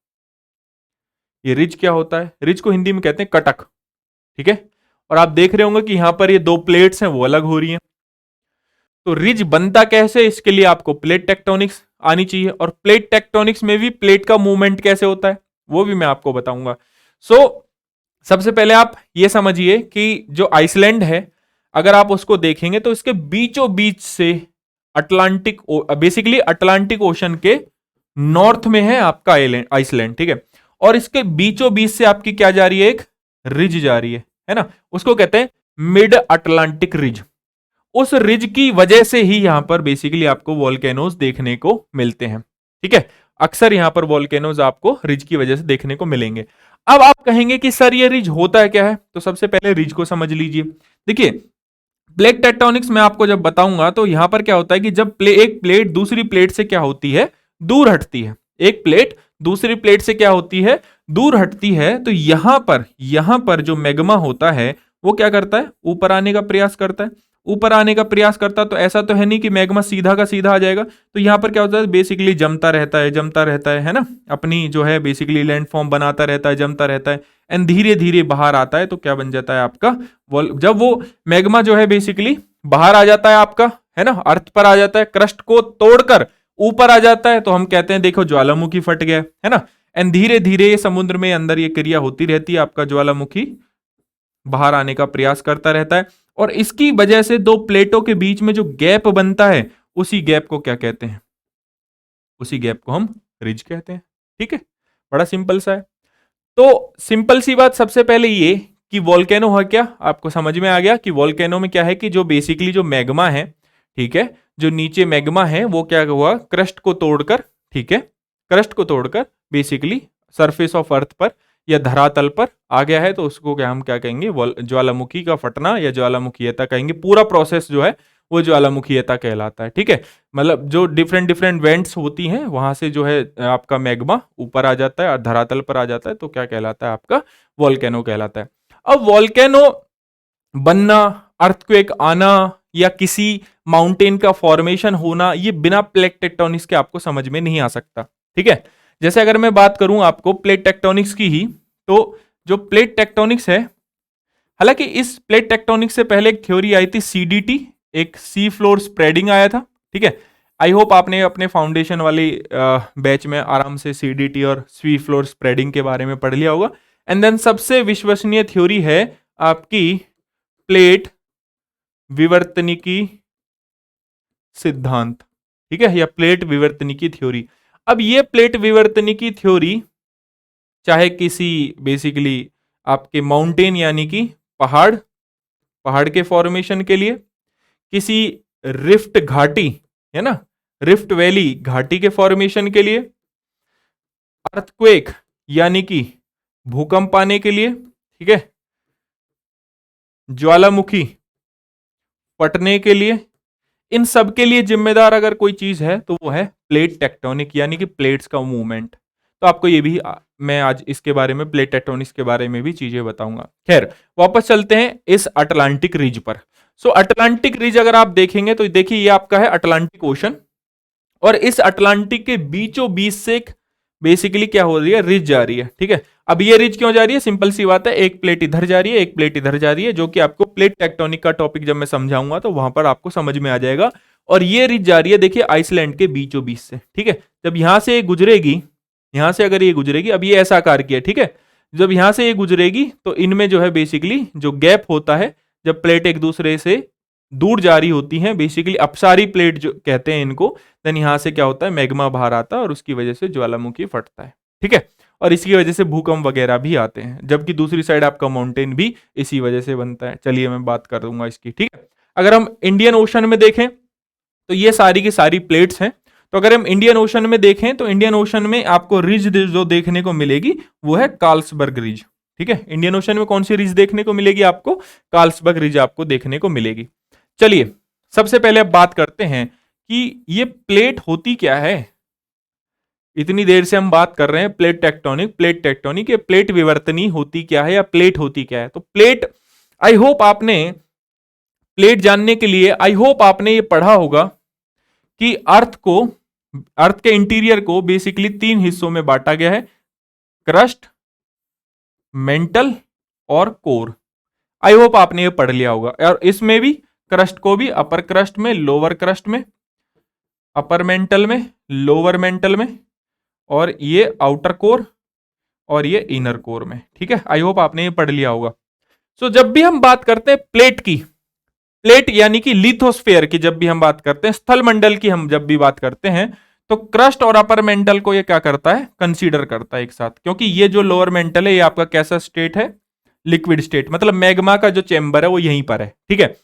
ये रिज क्या होता है? रिज को हिंदी में कहते हैं कटक। ठीक है, और आप देख रहे होंगे कि यहां पर ये दो प्लेट्स हैं वो अलग हो रही हैं। तो रिज बनता कैसे? इसके लिए आपको प्लेट टेक्टोनिक्स आनी चाहिए, और प्लेट टेक्टोनिक्स में भी प्लेट का मूवमेंट कैसे होता है वो भी मैं आपको बताऊंगा। सबसे पहले आप ये समझिए कि जो आइसलैंड है अगर आप उसको देखेंगे तो इसके बीचों बीच से बेसिकली अटलांटिक ओशन के नॉर्थ में है आपका आइसलैंड। ठीक है, और इसके बीचों बीच से आपकी क्या जा रही है? एक रिज जा रही है ना, उसको कहते हैं मिड अटलांटिक रिज। उस रिज की वजह से ही यहां पर बेसिकली आपको वॉल्केनोज देखने को मिलते हैं। ठीक है, अक्सर यहां पर वॉल्केनोज आपको रिज की वजह से देखने को मिलेंगे। अब आप कहेंगे कि सर ये रिज होता है क्या है? तो सबसे पहले रिज को समझ लीजिए। देखिए, प्लेट टेक्टोनिक्स में आपको जब बताऊंगा तो यहां पर क्या होता है कि जब एक प्लेट दूसरी प्लेट से क्या होती है? दूर हटती है। एक प्लेट दूसरी प्लेट से क्या होती है? दूर हटती है। तो यहां पर जो मैग्मा होता है वो क्या करता है? ऊपर आने का प्रयास करता है। ऊपर आने का प्रयास करता, तो ऐसा तो है नहीं कि मैग्मा सीधा का सीधा आ जाएगा। तो यहां पर क्या होता है? बेसिकली जमता रहता है ना, अपनी जो है बेसिकली लैंडफॉर्म बनाता रहता है, जमता रहता है, एंड धीरे धीरे बाहर आता है। तो क्या बन जाता है आपका जब वो मैग्मा जो है बेसिकली बाहर आ जाता है आपका, है ना, अर्थ पर आ जाता है, क्रस्ट को तोड़कर ऊपर आ जाता है, तो हम कहते हैं देखो ज्वालामुखी फट गया, है ना। एंड धीरे धीरे समुद्र में अंदर ये क्रिया होती रहती है, आपका ज्वालामुखी बाहर आने का प्रयास करता रहता है, और इसकी वजह से दो प्लेटों के बीच में जो गैप बनता है उसी गैप को क्या कहते हैं? उसी गैप को हम रिज कहते हैं। ठीक है, बड़ा सिंपल सा है। तो सिंपल सी बात सबसे पहले ये कि वॉल्केनो है क्या, आपको समझ में आ गया कि वॉल्केनो में क्या है कि जो बेसिकली जो मैग्मा है, ठीक है, जो नीचे मैग्मा है वो क्या हुआ? क्रस्ट को तोड़कर, ठीक है, क्रस्ट को तोड़कर बेसिकली सरफेस ऑफ अर्थ पर या धरातल पर आ गया है। तो उसको क्या हम क्या कहेंगे? ज्वालामुखी का फटना या ज्वालामुखीयता कहेंगे। पूरा प्रोसेस जो है वो ज्वालामुखीयता कहलाता है। ठीक है, मतलब जो डिफरेंट डिफरेंट वेंट्स होती हैं वहां से जो है आपका मैग्मा ऊपर आ जाता है और धरातल पर आ जाता है, तो क्या कहलाता है? आपका वॉल्केनो कहलाता है। अब वॉल्केनो बनना, अर्थक्वेक आना या किसी माउंटेन का फॉर्मेशन होना, ये बिना प्लेट टेक्टोनिक्स के आपको समझ में नहीं आ सकता। ठीक है, जैसे अगर मैं बात करूं आपको प्लेट टेक्टोनिक्स की ही, तो जो प्लेट टेक्टोनिक्स है, हालांकि इस प्लेट टेक्टोनिक्स से पहले एक थ्योरी आई थी CDT, एक सी फ्लोर स्प्रेडिंग आया था। ठीक है, आई होप आपने अपने फाउंडेशन वाली बैच में आराम से CDT और सी फ्लोर स्प्रेडिंग के बारे में पढ़ लिया होगा। एंड देन सबसे विश्वसनीय थ्योरी है आपकी प्लेट विवर्तनिकी सिद्धांत। ठीक है, या प्लेट विवर्तनिकी थ्योरी। अब ये प्लेट विवर्तनिकी थ्योरी चाहे किसी बेसिकली आपके माउंटेन यानी कि पहाड़ के फॉर्मेशन के लिए, किसी रिफ्ट घाटी, है ना, रिफ्ट वैली घाटी के फॉर्मेशन के लिए, अर्थक्वेक यानी कि भूकंप आने के लिए, ठीक है, ज्वालामुखी फटने के लिए, इन सब के लिए जिम्मेदार अगर कोई चीज है तो वो है प्लेट टेक्टोनिक, यानी कि प्लेट्स का मूवमेंट। तो आपको ये भी मैं आज इसके बारे में, प्लेट टेक्टोनिक्स के बारे में भी चीजें बताऊंगा। खैर, वापस चलते हैं इस अटलांटिक रिज पर। सो अटलांटिक रिज अगर आप देखेंगे तो देखिए ये आपका है अटलांटिक ओशन, और इस अटलांटिक के बीचों बीच से एक बेसिकली क्या हो रही है, रिज जा रही है। ठीक है, अब ये रिज क्यों जा रही है, सिंपल सी बात है, एक प्लेट इधर जा रही है, एक प्लेट इधर जा रही है, जो कि आपको प्लेट टेक्टोनिक का टॉपिक जब मैं समझाऊंगा तो वहां पर आपको समझ में आ जाएगा। और ये रिज जा रही है देखिए आइसलैंड के बीचों बीच से। ठीक है, जब यहां से गुजरेगी, यहां से अगर ये गुजरेगी, अब ये ऐसा आकार की है, ठीक है, जब यहां से ये गुजरेगी तो इनमें जो है बेसिकली जो गैप होता है, जब प्लेट एक दूसरे से दूर जा रही होती हैं, बेसिकली अपसारी प्लेट जो कहते हैं इनको, देन यहां से क्या होता है, मैग्मा बाहर आता है और उसकी वजह से ज्वालामुखी फटता है। ठीक है, और इसकी वजह से भूकंप वगैरह भी आते हैं, जबकि दूसरी साइड आपका माउंटेन भी इसी वजह से बनता है। चलिए मैं बात कर दूंगा इसकी। ठीक है, अगर हम इंडियन ओशन में देखें तो ये सारी की सारी प्लेट्स हैं। तो अगर हम इंडियन ओशन में देखें तो इंडियन ओशन में आपको रिज जो देखने को मिलेगी वो है कार्ल्सबर्ग रिज। ठीक है, इंडियन ओशन में कौन सी रिज देखने को मिलेगी आपको, कार्ल्सबर्ग रिज आपको देखने को मिलेगी। चलिए सबसे पहले अब बात करते हैं कि ये प्लेट होती क्या है। इतनी देर से हम बात कर रहे हैं प्लेट टेक्टोनिक, प्लेट टेक्टोनिक, ये प्लेट विवर्तनी होती क्या है या प्लेट होती क्या है। तो प्लेट, आई होप आपने प्लेट जानने के लिए, आई होप आपने ये पढ़ा होगा कि अर्थ के इंटीरियर को बेसिकली 3 हिस्सों में बांटा गया है, क्रस्ट, मेंटल और कोर। आई होप आपने ये पढ़ लिया होगा। और इसमें भी क्रस्ट को भी अपर क्रस्ट में, लोअर क्रस्ट में, अपर मेंटल में, लोअर मेंटल में, और ये आउटर कोर और ये इनर कोर में। ठीक है, आई होप आपने ये पढ़ लिया होगा। सो जब भी हम बात करते हैं प्लेट की, प्लेट यानी कि लिथोस्फेयर की जब भी हम बात करते हैं, स्थल मंडल की हम जब भी बात करते हैं, तो क्रस्ट और अपर मेंटल को ये क्या करता है, कंसीडर करता है एक साथ, क्योंकि ये जो लोअर मेंटल है ये आपका कैसा स्टेट है, लिक्विड स्टेट, मतलब मैग्मा का जो चेंबर है वो यहीं पर है। ठीक है,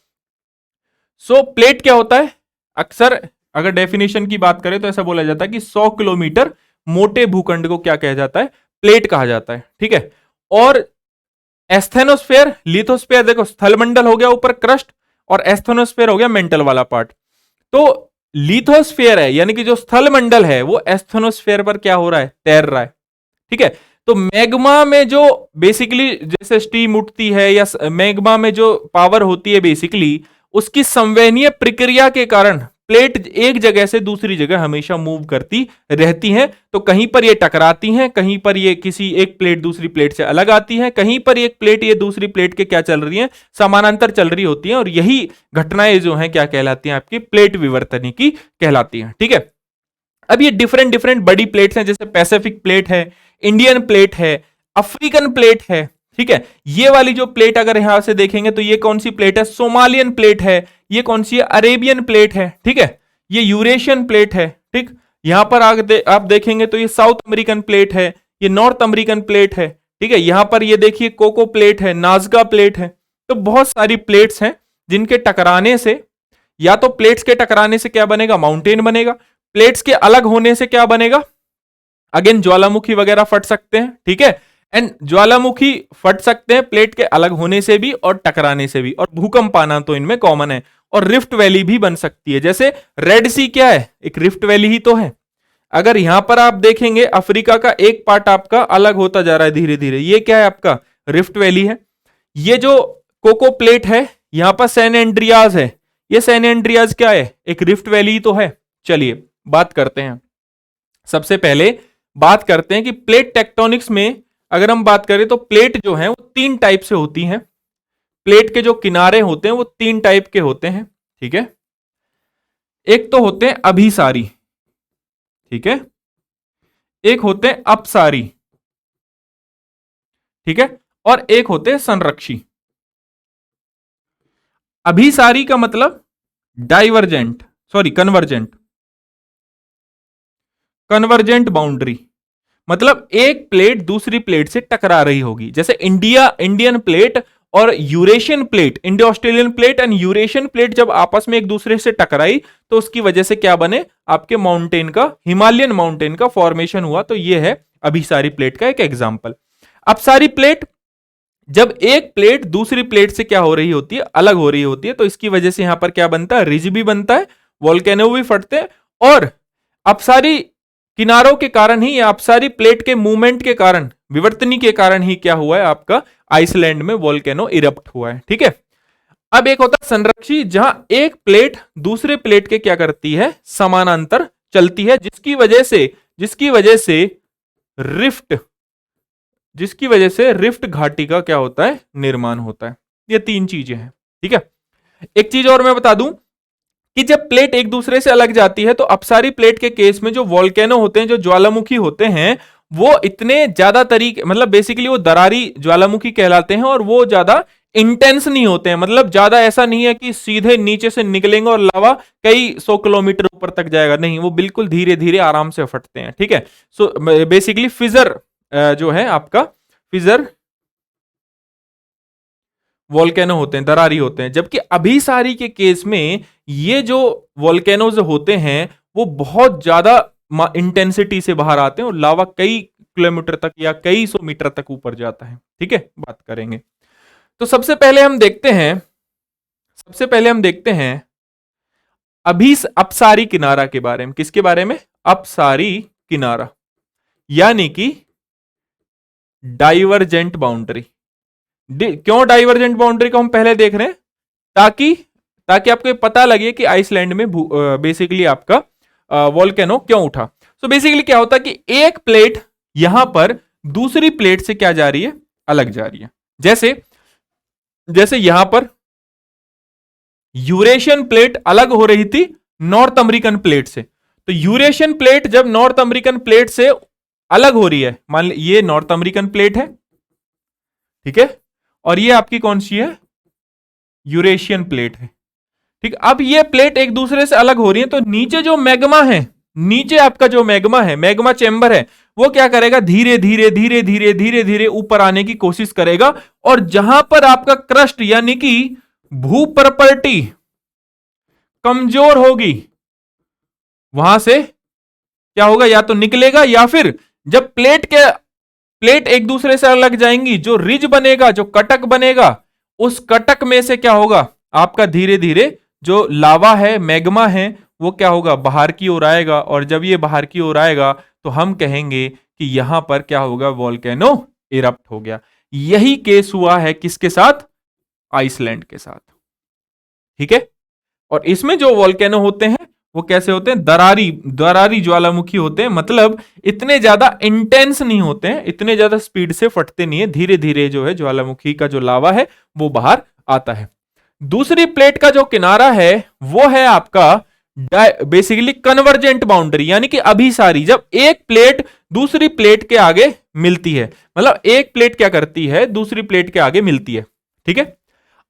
सो प्लेट क्या होता है, अक्सर अगर डेफिनेशन की बात करें तो ऐसा बोला जाता है कि 100 किलोमीटर मोटे भूखंड को क्या कहा जाता है, प्लेट कहा जाता है। ठीक है, और एस्थेनोस्फेयर, लिथोस्फेयर देखो स्थलमंडल हो गया ऊपर क्रस्ट, और एस्थेनोस्फेयर हो गया मेंटल वाला पार्ट। तो लिथोस्फेयर है यानी कि जो स्थल मंडल है वो एस्थेनोस्फेयर पर क्या हो रहा है, तैर रहा है। ठीक है, तो मैग्मा में जो बेसिकली जैसे स्टीम उठती है या मैग्मा में जो पावर होती है बेसिकली, उसकी संवहनीय प्रक्रिया के कारण प्लेट एक जगह से दूसरी जगह हमेशा मूव करती रहती हैं। तो कहीं पर ये टकराती हैं, कहीं पर ये किसी एक प्लेट दूसरी प्लेट से अलग आती है, कहीं पर एक प्लेट ये दूसरी प्लेट के क्या चल रही है, समानांतर चल रही होती हैं, और यही घटनाएं जो हैं क्या कहलाती हैं, आपकी प्लेट विवर्तनी की कहलाती हैं। ठीक है, अब ये डिफरेंट डिफरेंट बड़ी प्लेट्स हैं, जैसे पैसिफिक प्लेट है, इंडियन प्लेट है, अफ्रीकन प्लेट है। ठीक है, ये वाली जो प्लेट अगर यहां से देखेंगे तो ये कौन सी प्लेट है, सोमालियन प्लेट है, ये कौन सी है, अरेबियन प्लेट है। ठीक है, ये यूरेशियन प्लेट है। ठीक, यहां पर आप देखेंगे तो ये साउथ अमेरिकन प्लेट है, ये नॉर्थ अमेरिकन प्लेट है। ठीक है, यहां पर ये देखिए कोको प्लेट है, नाजका प्लेट है। तो बहुत सारी प्लेट्स हैं जिनके टकराने से, या तो प्लेट्स के टकराने से क्या बनेगा, माउंटेन बनेगा, प्लेट्स के अलग होने से क्या बनेगा, अगेन ज्वालामुखी वगैरह फट सकते हैं। ठीक है, एंड ज्वालामुखी फट सकते हैं प्लेट के अलग होने से भी और टकराने से भी, और भूकंप आना तो इनमें कॉमन है। और रिफ्ट वैली भी बन सकती है, जैसे रेड सी क्या है, एक रिफ्ट वैली ही तो है। अगर यहां पर आप देखेंगे अफ्रीका का एक पार्ट आपका अलग होता जा रहा है धीरे धीरे, ये क्या है आपका, रिफ्ट वैली है। ये जो कोको प्लेट है, यहां पर सैन एंड्रियाज है, ये सैन एंड्रियाज क्या है, एक रिफ्ट वैली ही तो है। चलिए बात करते हैं, सबसे पहले बात करते हैं कि प्लेट टेक्टोनिक्स में अगर हम बात करें तो प्लेट जो है वो 3 टाइप से होती हैं। प्लेट के जो किनारे होते हैं वो 3 टाइप के होते हैं। ठीक है, एक तो होते हैं अभिसारी, ठीक है, एक होते हैं अपसारी, ठीक है, और एक होते हैं संरक्षी। अभिसारी का मतलब divergent, sorry convergent, convergent boundary, मतलब एक प्लेट दूसरी प्लेट से टकरा रही होगी। जैसे इंडियन प्लेट और Eurasian plate, Indo Australian plate and Eurasian plate जब आपस में एक दूसरे से टकराई तो उसकी वजह से क्या बने, आपके माउंटेन का, हिमालयन माउंटेन का फॉर्मेशन हुआ। तो यह है अभिसारी प्लेट का एक एग्जांपल। अपसारी प्लेट, जब एक प्लेट दूसरी प्लेट से क्या हो रही होती है, अलग हो रही होती है, तो इसकी वजह से यहां पर क्या बनता है, रिज भी बनता है वोल्केनो भी फटते हैं, और अपसारी किनारों के कारण ही, अपसारी प्लेट के मूवमेंट के कारण, विवर्तनी के कारण ही क्या हुआ है, आपका आइसलैंड में वोल्केनो इरप्ट हुआ है। ठीक है, अब एक होता है संरक्षी, जहां एक प्लेट दूसरे प्लेट के क्या करती है, समानांतर चलती है, जिसकी वजह से रिफ्ट रिफ्ट घाटी का क्या होता है, निर्माण होता है। ये तीन चीजें हैं। ठीक है, एक चीज और मैं बता दूं कि जब प्लेट एक दूसरे से अलग जाती है तो अपसारी प्लेट के केस में जो वोल्केनो होते हैं, जो ज्वालामुखी होते हैं, वो इतने ज्यादा तरीके, मतलब बेसिकली वो दरारी ज्वालामुखी कहलाते हैं, और वो ज्यादा इंटेंस नहीं होते हैं। मतलब ज्यादा ऐसा नहीं है कि सीधे नीचे से निकलेंगे और लावा कई 100 किलोमीटर ऊपर तक जाएगा, नहीं, वो बिल्कुल धीरे धीरे आराम से फटते हैं। ठीक है, सो बेसिकली फिजर जो है आपका, फिजर वोल्केनो होते हैं, दरारी होते हैं। जबकि अभिसारी के केस में ये जो वोल्केनोज होते हैं वो बहुत ज्यादा इंटेंसिटी से बाहर आते हैं, और लावा कई किलोमीटर तक या कई सौ मीटर तक ऊपर जाता है। ठीक है, बात करेंगे। तो सबसे पहले हम देखते हैं अपसारी किनारा के बारे में। किसके बारे में? अपसारी किनारा, यानी कि डाइवर्जेंट बाउंड्री। क्यों डाइवर्जेंट बाउंड्री को हम पहले देख रहे हैं? ताकि आपको पता लगे कि आइसलैंड में बेसिकली आपका वोल्केनो क्यों उठा। सो बेसिकली क्या होता है कि एक प्लेट यहां पर दूसरी प्लेट से क्या जा रही है, अलग जा रही है। जैसे यहां पर यूरेशियन प्लेट अलग हो रही थी नॉर्थ अमेरिकन प्लेट से, तो यूरेशियन प्लेट जब नॉर्थ अमेरिकन प्लेट से अलग हो रही है, मान ली ये नॉर्थ अमेरिकन प्लेट है, ठीक है, और ये आपकी कौन सी है, यूरेशियन प्लेट है। ठीक, अब ये प्लेट एक दूसरे से अलग हो रही है, तो नीचे जो मैग्मा है, नीचे आपका जो मैग्मा है, मैग्मा चेंबर है, वो क्या करेगा, धीरे धीरे धीरे धीरे धीरे धीरे ऊपर आने की कोशिश करेगा, और जहां पर आपका क्रस्ट यानी कि भू प्रॉपर्टी कमजोर होगी, वहां से क्या होगा, या तो निकलेगा, या फिर जब प्लेट एक दूसरे से अलग जाएंगी, जो रिज बनेगा, जो कटक बनेगा, उस कटक में से क्या होगा, आपका धीरे धीरे जो लावा है, मैग्मा है, वो क्या होगा, बाहर की ओर आएगा, और जब ये बाहर की ओर आएगा तो हम कहेंगे कि यहां पर क्या होगा, वोल्केनो इरप्ट हो गया। यही केस हुआ है किसके साथ, आइसलैंड के साथ। ठीक है, और इसमें जो वोल्केनो होते हैं वो कैसे होते हैं, दरारी ज्वालामुखी होते हैं, मतलब इतने ज्यादा इंटेंस नहीं होते हैं, इतने ज्यादा स्पीड से फटते नहीं है, धीरे धीरे जो है ज्वालामुखी का जो लावा है वो बाहर आता है। दूसरी प्लेट का जो किनारा है वो है आपका बेसिकली कन्वर्जेंट बाउंड्री, यानी कि अभिसारी। जब एक प्लेट दूसरी प्लेट के आगे मिलती है, मतलब एक प्लेट क्या करती है, दूसरी प्लेट के आगे मिलती है। ठीक है,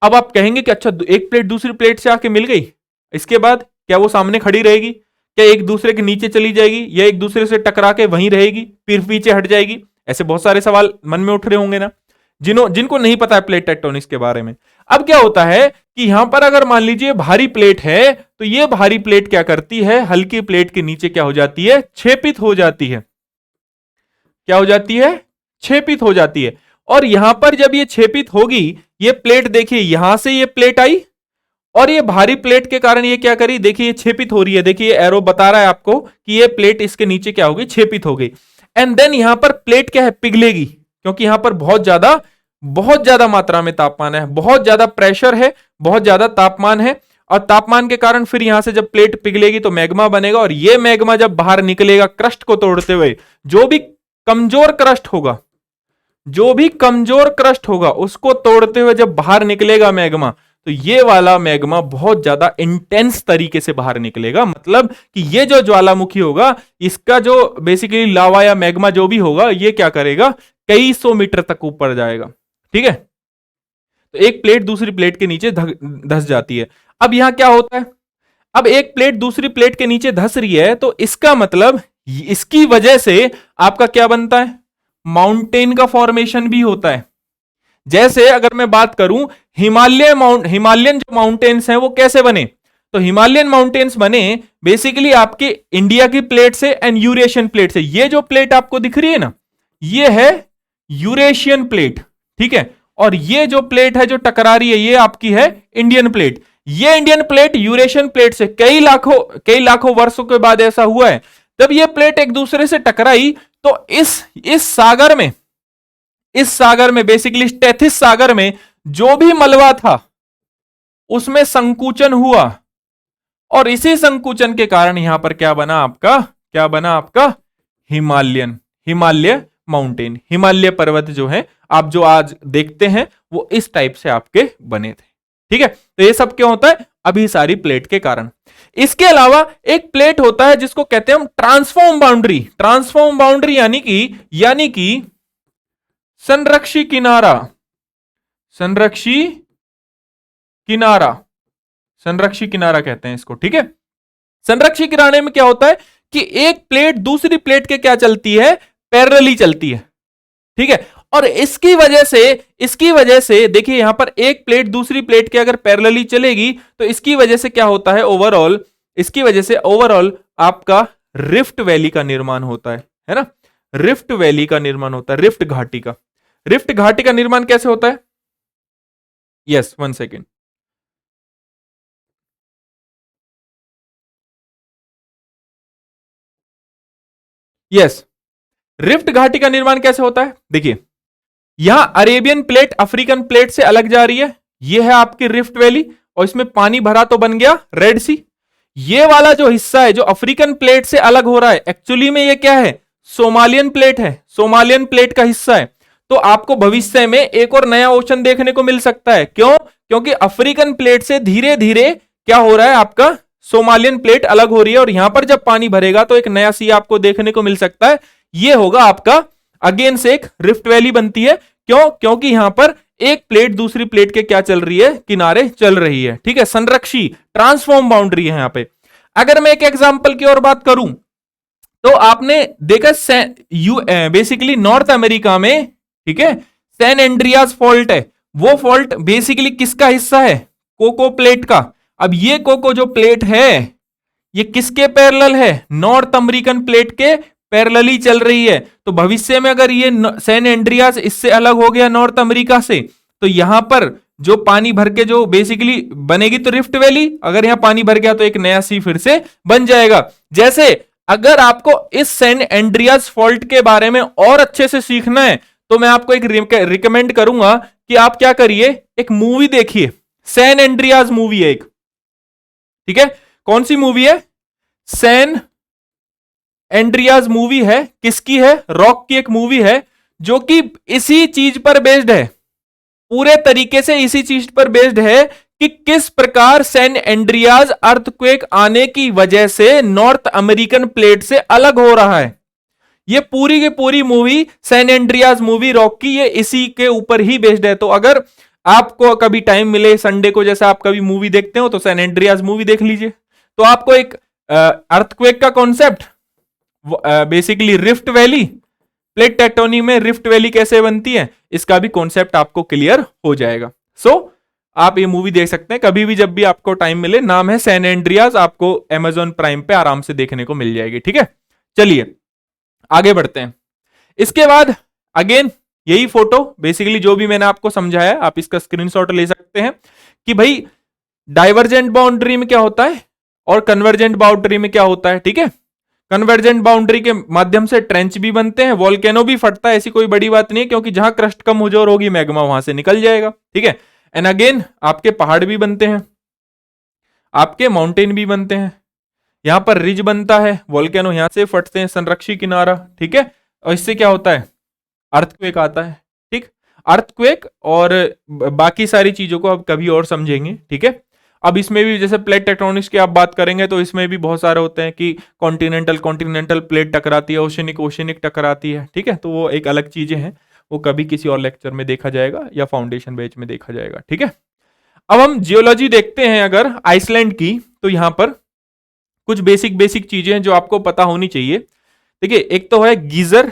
अब आप कहेंगे कि अच्छा, एक प्लेट दूसरी प्लेट से आके मिल गई, इसके बाद क्या वो सामने खड़ी रहेगी, क्या एक दूसरे के नीचे चली जाएगी, या एक दूसरे से टकरा के वहीं रहेगी, फिर पीछे हट जाएगी? ऐसे बहुत सारे सवाल मन में उठ रहे होंगे ना, जिनको नहीं पता है प्लेट टेक्टोनिक्स के बारे में। अब क्या होता है कि यहां पर अगर मान लीजिए भारी प्लेट है, तो ये भारी प्लेट क्या करती है, हल्की प्लेट के नीचे क्या हो जाती है, छेपित हो जाती है। क्या हो जाती है, छेपित हो जाती है। और यहां पर जब ये छेपित होगी, ये प्लेट देखिए, यहां से ये प्लेट आई, और ये भारी प्लेट के कारण ये क्या करी, देखिए ये छेपित हो रही है, देखिए एरो बता रहा है आपको कि ये प्लेट इसके नीचे क्या होगी, छेपित हो गई। एंड देन यहां पर प्लेट क्या है, पिघलेगी, क्योंकि यहां पर बहुत ज्यादा मात्रा में तापमान है, बहुत ज्यादा प्रेशर है, बहुत ज्यादा तापमान है, और तापमान के कारण फिर यहां से जब प्लेट पिघलेगी तो मैग्मा बनेगा, और ये मैग्मा जब बाहर निकलेगा क्रस्ट को तोड़ते हुए, जो भी कमजोर क्रस्ट होगा उसको तोड़ते हुए जब बाहर निकलेगा मैग्मा, तो ये वाला मैग्मा बहुत ज्यादा इंटेंस तरीके से बाहर निकलेगा। मतलब कि ये जो ज्वालामुखी होगा, इसका जो बेसिकली लावा या मैग्मा जो भी होगा, ये क्या करेगा, कई सौ मीटर तक ऊपर जाएगा। ठीक है, तो एक प्लेट दूसरी प्लेट के नीचे धस जाती है। अब यहां क्या होता है, अब एक प्लेट दूसरी प्लेट के नीचे धस रही है, तो इसका मतलब इसकी वजह से आपका क्या बनता है, माउंटेन का फॉर्मेशन भी होता है। जैसे अगर मैं बात करूं, हिमालयन जो माउंटेन्स हैं वो कैसे बने, तो हिमालयन माउंटेन्स बने बेसिकली आपके इंडिया की प्लेट से एंड यूरेशियन प्लेट से। ये जो प्लेट आपको दिख रही है ना, ये है यूरेशियन प्लेट, ठीक है, और ये जो प्लेट है जो टकरा रही है, ये आपकी है इंडियन प्लेट। ये इंडियन प्लेट यूरेशियन प्लेट से कई लाखों वर्षों के बाद ऐसा हुआ है, जब ये प्लेट एक दूसरे से टकराई तो इस सागर में बेसिकली टेथिस सागर में जो भी मलबा था उसमें संकुचन हुआ, और इसी संकुचन के कारण यहां पर क्या बना आपका हिमालय माउंटेन, हिमालय पर्वत जो है आप जो आज देखते हैं वो इस टाइप से आपके बने थे। ठीक है, तो ये सब क्यों होता है? अभी सारी प्लेट के कारण। इसके अलावा एक प्लेट होता है जिसको कहते हैं हम ट्रांसफॉर्म बाउंड्री, यानी कि संरक्षी किनारा, संरक्षी किनारा कहते हैं इसको। ठीक है, संरक्षी किनारे में क्या होता है कि एक प्लेट दूसरी प्लेट के क्या चलती है? पैरेलली चलती है। ठीक है, और इसकी वजह से देखिए यहां पर एक प्लेट दूसरी प्लेट के अगर पैरेलली चलेगी तो इसकी वजह से क्या होता है? ओवरऑल आपका रिफ्ट वैली का निर्माण होता है ना? रिफ्ट वैली का निर्माण होता है, रिफ्ट घाटी का निर्माण कैसे होता है? Yes, 1 second. यस, रिफ्ट घाटी का निर्माण कैसे होता है? देखिए यहां अरेबियन प्लेट अफ्रीकन प्लेट से अलग जा रही है, यह है आपकी रिफ्ट वैली, और इसमें पानी भरा तो बन गया रेड सी। ये वाला जो हिस्सा है जो अफ्रीकन प्लेट से अलग हो रहा है, एक्चुअली में ये क्या है? सोमालियन प्लेट है, सोमालियन प्लेट का हिस्सा है। तो आपको भविष्य में एक और नया ओशन देखने को मिल सकता है। क्यों? क्योंकि अफ्रीकन प्लेट से धीरे धीरे क्या हो रहा है? आपका सोमालियन प्लेट अलग हो रही है, और यहां पर जब पानी भरेगा तो एक नया सी आपको देखने को मिल सकता है। यह होगा आपका अगेन से एक रिफ्ट वैली बनती है। क्यों? क्योंकि यहां पर एक प्लेट दूसरी प्लेट के क्या चल रही है? किनारे चल रही है। ठीक है, संरक्षी ट्रांसफॉर्म बाउंड्री है यहां पे। अगर मैं एक एग्जांपल की और बात करूं तो आपने देखा बेसिकली नॉर्थ अमेरिका में, ठीक है, सैन एंड्रियास फॉल्ट है। वो फॉल्ट बेसिकली किसका हिस्सा है? कोको प्लेट का। अब ये कोको जो प्लेट है ये किसके पैरेलल है? नॉर्थ अमेरिकन प्लेट के पैरेलली चल रही है। तो भविष्य में अगर ये सैन एंड्रियास इससे अलग हो गया नॉर्थ अमेरिका से, तो यहां पर जो पानी भर के जो बेसिकली बनेगी तो रिफ्ट वैली, अगर यहां पानी भर गया तो एक नया सी फिर से बन जाएगा। जैसे अगर आपको इस सैन एंड्रियास फॉल्ट के बारे में और अच्छे से सीखना है तो मैं आपको एक रिकमेंड करूंगा कि आप क्या करिए, एक मूवी देखिए, सैन एंड्रियास मूवी है एक। ठीक है, कौन सी मूवी है? सैन एंड्रियास मूवी है। किसकी है? रॉक की एक मूवी है जो कि इसी चीज पर बेस्ड है, पूरे तरीके से इसी चीज पर बेस्ड है कि किस प्रकार सैन एंड्रियास अर्थक्वेक आने की वजह से नॉर्थ अमेरिकन प्लेट से अलग हो रहा है। ये पूरी की पूरी movie San Andreas movie Rock की, ये इसी के ऊपर ही बेस्ड है। तो अगर आपको कभी टाइम मिले संडे को, जैसे आप कभी मूवी देखते हो, तो सैन एंड्रियास मूवी देख लीजिए, तो आपको एक अर्थक्वेक का concept, basically rift valley, plate tectonic में रिफ्ट वैली कैसे बनती है, इसका भी कॉन्सेप्ट आपको क्लियर हो जाएगा। आप ये मूवी देख सकते हैं कभी भी जब भी आपको टाइम मिले। नाम है सैन एंड्रियास, आपको अमेजॉन प्राइम पे आराम से देखने को मिल जाएगी। ठीक है, चलिए आगे बढ़ते हैं। इसके बाद अगेन यही फोटो, बेसिकली जो भी मैंने आपको समझाया आप इसका स्क्रीनशॉट ले सकते हैं कि भाई डाइवर्जेंट बाउंड्री में क्या होता है और कन्वर्जेंट बाउंड्री में क्या होता है। ठीक है, कन्वर्जेंट बाउंड्री के माध्यम से ट्रेंच भी बनते हैं, वॉल्केनो भी फटता है, ऐसी कोई बड़ी बात नहीं है, क्योंकि जहां क्रस्ट कम हुजूर होगी मैग्मा वहां से निकल जाएगा। ठीक है, एंड अगेन आपके पहाड़ भी बनते हैं, आपके माउंटेन भी बनते हैं, यहां पर रिज बनता है, वॉल्केनो यहां से फटते हैं, संरक्षी किनारा। ठीक है, और इससे क्या होता है? अर्थक्वेक आता है। ठीक, अर्थक्वेक और बाकी सारी चीजों को अब कभी और समझेंगे। ठीक है, अब इसमें भी जैसे प्लेट टेक्टोनिक्स की आप बात करेंगे तो इसमें भी बहुत सारे होते हैं कि कॉन्टिनेंटल प्लेट टकराती है, ओशनिक टकराती है। ठीक है, तो वो एक अलग चीजें हैं, वो कभी किसी और लेक्चर में देखा जाएगा या फाउंडेशन बैच में देखा जाएगा। ठीक है, अब हम जियोलॉजी देखते हैं अगर आइसलैंड की, तो यहां पर कुछ बेसिक चीजें हैं जो आपको पता होनी चाहिए। देखिए, एक तो है गीजर,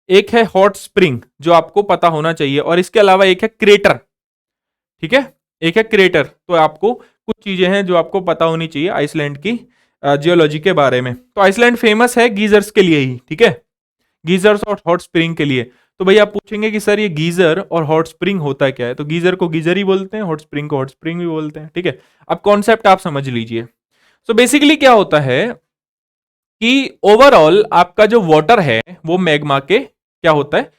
एक है हॉट स्प्रिंग जो आपको पता होना चाहिए, और इसके अलावा एक है क्रेटर। ठीक है, एक है क्रेटर। तो आपको कुछ चीजें हैं जो आपको पता होनी चाहिए आइसलैंड की जियोलॉजी के बारे में। तो आइसलैंड फेमस है गीजर्स के लिए ही। ठीक है, गीजर्स और हॉट स्प्रिंग के लिए। तो भैया आप पूछेंगे कि सर ये गीजर और हॉट स्प्रिंग होता क्या है, तो गीजर को गीजर ही बोलते हैं, हॉट स्प्रिंग को हॉट स्प्रिंग भी बोलते हैं, ठीक है। अब कॉन्सेप्ट आप समझ लीजिए। तो बेसिकली क्या होता है कि ओवरऑल आपका जो वाटर है वो मैग्मा के क्या होता है,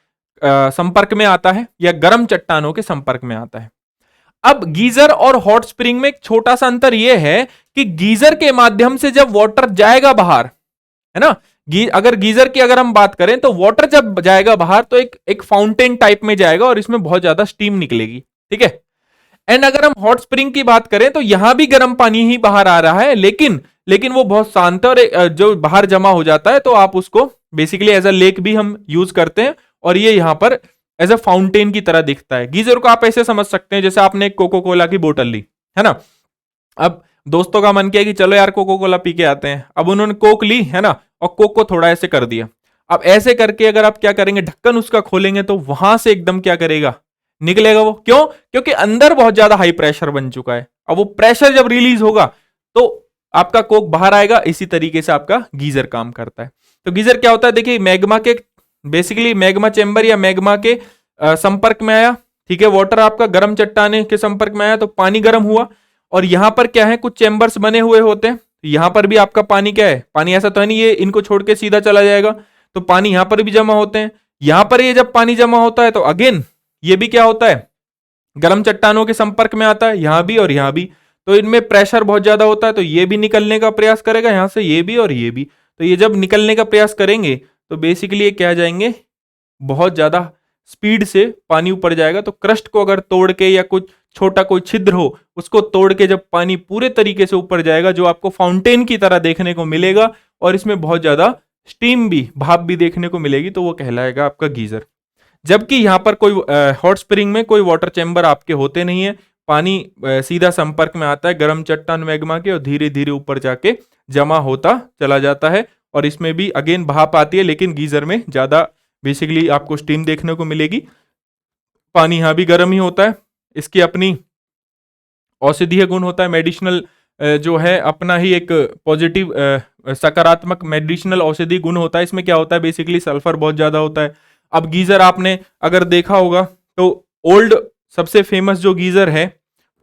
संपर्क में आता है या गर्म चट्टानों के संपर्क में आता है। अब गीजर और हॉट स्प्रिंग में एक छोटा सा अंतर यह है कि गीजर के माध्यम से जब वाटर जाएगा बाहर, है ना, अगर गीजर की अगर हम बात करें तो वाटर जब जाएगा बाहर तो एक फाउंटेन टाइप में जाएगा और इसमें बहुत ज्यादा स्टीम निकलेगी, ठीक है। एंड अगर हम हॉट स्प्रिंग की बात करें तो यहां भी गर्म पानी ही बाहर आ रहा है, लेकिन वो बहुत शांत है और जो बाहर जमा हो जाता है तो आप उसको बेसिकली एज अ लेक भी हम यूज करते हैं और ये यहां पर एज अ फाउंटेन की तरह दिखता है। गीजर को आप ऐसे समझ सकते हैं जैसे आपने कोको कोला की बोतल ली, है ना, अब दोस्तों का मन किया कि चलो यार कोको कोला पी के आते हैं, अब उन्होंने कोक ली, है ना, और कोक को थोड़ा ऐसे कर दिया। अब ऐसे करके अगर आप क्या करेंगे, ढक्कन उसका खोलेंगे तो वहां से एकदम क्या करेगा, निकलेगा वो, क्यों, क्योंकि अंदर बहुत ज्यादा हाई प्रेशर बन चुका है। अब वो प्रेशर जब रिलीज होगा तो आपका कोक बाहर आएगा। इसी तरीके से आपका गीजर काम करता है। तो गीजर क्या होता है, देखिए मैग्मा के बेसिकली मैग्मा चेंबर या मैग्मा के संपर्क में आया, ठीक है, वाटर आपका गर्म चट्टाने के संपर्क में आया तो पानी गर्म हुआ और यहां पर क्या है, कुछ चेंबर्स बने हुए होते हैं, यहां पर भी आपका पानी क्या है, पानी ऐसा तो है नहीं ये इनको छोड़ के सीधा चला जाएगा, तो पानी यहां पर भी जमा होते हैं। यहां पर ये जब पानी जमा होता है तो अगेन ये भी क्या होता है, गर्म चट्टानों के संपर्क में आता है, यहां भी और यहां भी, तो इनमें प्रेशर बहुत ज्यादा होता है तो ये भी निकलने का प्रयास करेगा, यहां से ये भी और ये भी, तो ये जब निकलने का प्रयास करेंगे तो बेसिकली ये क्या जाएंगे, बहुत ज्यादा स्पीड से पानी ऊपर जाएगा। तो क्रस्ट को अगर तोड़ के या कुछ छोटा कोई छिद्र हो उसको तोड़ के जब पानी पूरे तरीके से ऊपर जाएगा जो आपको फाउंटेन की तरह देखने को मिलेगा और इसमें बहुत ज्यादा स्टीम भी, भाप भी देखने को मिलेगी, तो वो कहलाएगा आपका गीजर। जबकि यहां पर कोई हॉट स्प्रिंग में कोई वाटर चैम्बर आपके होते नहीं है, पानी सीधा संपर्क में आता है गर्म चट्टान मैग्मा के और धीरे धीरे ऊपर जाके जमा होता चला जाता है और इसमें भी अगेन भाप आती है, लेकिन गीजर में ज्यादा बेसिकली आपको स्टीम देखने को मिलेगी। पानी यहां भी गर्म ही होता है, इसकी अपनी औषधीय गुण होता है, मेडिसिनल जो है अपना ही एक पॉजिटिव सकारात्मक मेडिसिनल औषधि गुण होता है। इसमें क्या होता है, बेसिकली सल्फर बहुत ज्यादा होता है। अब गीजर आपने अगर देखा होगा तो ओल्ड सबसे फेमस जो गीजर है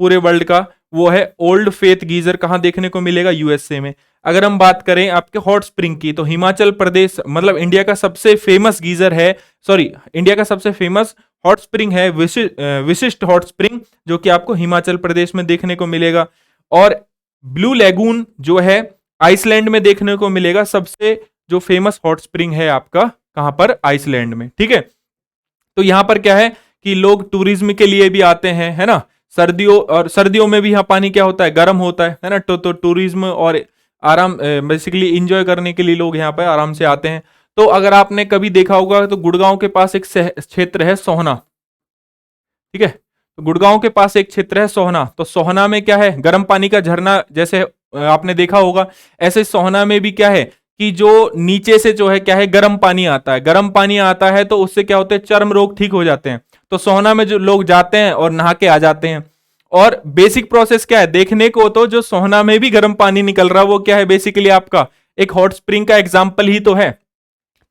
पूरे वर्ल्ड का वो है ओल्ड फेथ गीजर, कहां देखने को मिलेगा, यूएसए में। अगर हम बात करें आपके हॉट स्प्रिंग की तो हिमाचल प्रदेश मतलब इंडिया का सबसे फेमस गीजर है, सॉरी इंडिया का सबसे फेमस हॉट स्प्रिंग है विशिष्ट हॉट स्प्रिंग, जो कि आपको हिमाचल प्रदेश में देखने को मिलेगा। और ब्लू लेगून जो है आइसलैंड में देखने को मिलेगा, सबसे जो फेमस हॉट स्प्रिंग है आपका कहां पर, आइसलैंड में, ठीक है। तो यहां पर क्या है कि लोग टूरिज्म के लिए भी आते हैं, है ना, सर्दियों में भी यहाँ पानी क्या होता है, गर्म होता है ना, तो टूरिज्म और आराम बेसिकली इंजॉय करने के लिए लोग यहाँ पर आराम से आते हैं। तो अगर आपने कभी देखा होगा तो गुड़गांव के पास एक क्षेत्र है सोहना, ठीक है, तो गुड़गांव के पास एक क्षेत्र है सोहना, तो सोहना में क्या है, गर्म पानी का झरना जैसे आपने देखा होगा, ऐसे सोहना में भी क्या है कि जो नीचे से जो है क्या है, गर्म पानी आता है, गर्म पानी आता है तो उससे क्या होते हैं, चर्म रोग ठीक हो जाते हैं। तो सोहना में जो लोग जाते हैं और नहा के आ जाते हैं। और बेसिक प्रोसेस क्या है देखने को, तो जो सोहना में भी गर्म पानी निकल रहा है वो क्या है, बेसिकली आपका एक हॉट स्प्रिंग का एग्जाम्पल ही तो है।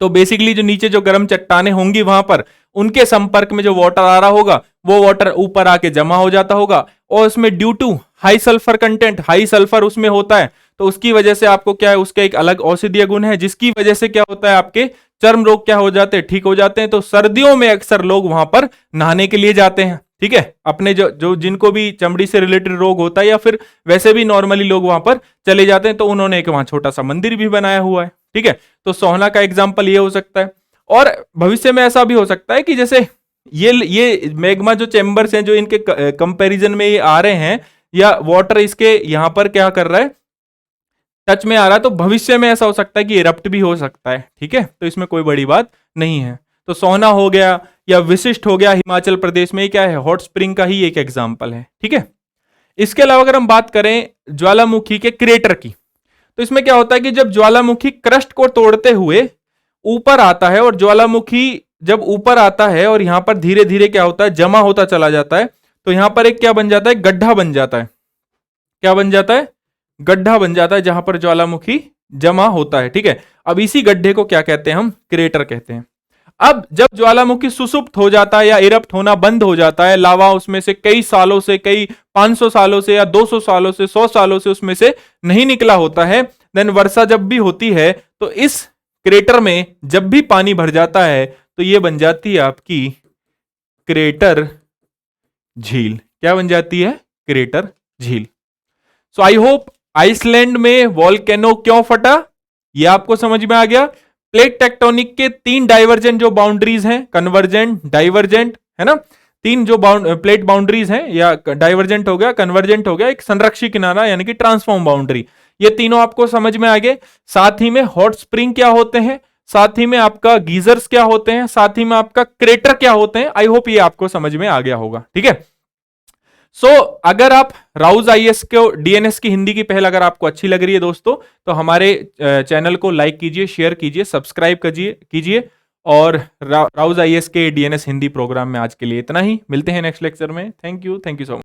तो बेसिकली जो नीचे जो गर्म चट्टाने होंगी वहां पर उनके संपर्क में जो वाटर आ रहा होगा वो वाटर ऊपर आके जमा हो जाता होगा और उसमें due to high sulphur content, high sulphur उसमें होता है, तो उसकी वजह से आपको क्या है, उसका एक अलग औषधीय गुण है जिसकी वजह से क्या होता है, आपके चर्म रोग क्या हो जाते हैं, ठीक हो जाते हैं। तो सर्दियों में अक्सर लोग वहां पर नहाने के लिए जाते हैं, ठीक है, अपने जो जिनको भी चमड़ी से रिलेटेड रोग होता है या फिर वैसे भी नॉर्मली लोग वहां पर चले जाते हैं, तो उन्होंने एक वहां छोटा सा मंदिर भी बनाया हुआ है, ठीक है। तो सोहना का एग्जाम्पल ये हो सकता है। और भविष्य में ऐसा भी हो सकता है कि जैसे ये मैग्मा जो चेंबर्स हैं जो इनके कंपैरिजन में ये आ रहे हैं या वाटर इसके यहां पर क्या कर रहा है, टच में आ रहा है, तो भविष्य में ऐसा हो सकता है कि इरप्ट भी हो सकता है, ठीक है, तो इसमें कोई बड़ी बात नहीं है। तो सोहना हो गया या विशिष्ट हो गया हिमाचल प्रदेश में, क्या है, हॉट स्प्रिंग का ही एक एग्जाम्पल है, ठीक है। इसके अलावा अगर हम बात करें ज्वालामुखी के क्रेटर की, तो इसमें क्या होता है कि जब ज्वालामुखी क्रस्ट को तोड़ते हुए ऊपर आता है और ज्वालामुखी जब ऊपर आता है और यहां पर धीरे धीरे क्या होता है, जमा होता चला जाता है, तो यहां पर एक क्या बन जाता है, गड्ढा बन जाता है, क्या बन जाता है, गड्ढा बन जाता है जहां पर ज्वालामुखी जमा होता है, ठीक है। अब इसी गड्ढे को क्या कहते हैं, हम क्रेटर कहते हैं। अब जब ज्वालामुखी सुसुप्त हो जाता है या इरप्ट होना बंद हो जाता है, लावा उसमें से कई सालों से, कई 500 सालों से या 200 सालों से, 100 सालों से उसमें से नहीं निकला होता है, देन वर्षा जब भी होती है तो इस क्रेटर में जब भी पानी भर जाता है तो ये बन जाती है आपकी क्रेटर झील। क्या बन जाती है? क्रेटर झील। सो आई होप आइसलैंड में वॉल्केनो क्यों फटा ये आपको समझ में आ गया। प्लेट टेक्टोनिक के 3 डाइवर्जेंट जो बाउंड्रीज हैं, कन्वर्जेंट, डाइवर्जेंट, है ना, 3 जो प्लेट बाउंड्रीज हैं, या डाइवर्जेंट हो गया, कन्वर्जेंट हो गया, एक संरक्षी किनारा यानी कि ट्रांसफॉर्म बाउंड्री, ये तीनों आपको समझ में आ गए। साथ ही में हॉट स्प्रिंग क्या होते हैं, साथ ही में आपका गीजर्स क्या होते हैं, साथ ही में आपका क्रेटर क्या होते हैं। आई होप ये आपको समझ में आ गया होगा। ठीक है। अगर आप राउज आईएएस को डीएनएस की हिंदी की पहल अगर आपको अच्छी लग रही है दोस्तों, तो हमारे चैनल को लाइक कीजिए, शेयर कीजिए, सब्सक्राइब कीजिए। और राउज आईएएस के डीएनएस हिंदी प्रोग्राम में आज के लिए इतना ही। मिलते हैं नेक्स्ट लेक्चर में। Thank you so much.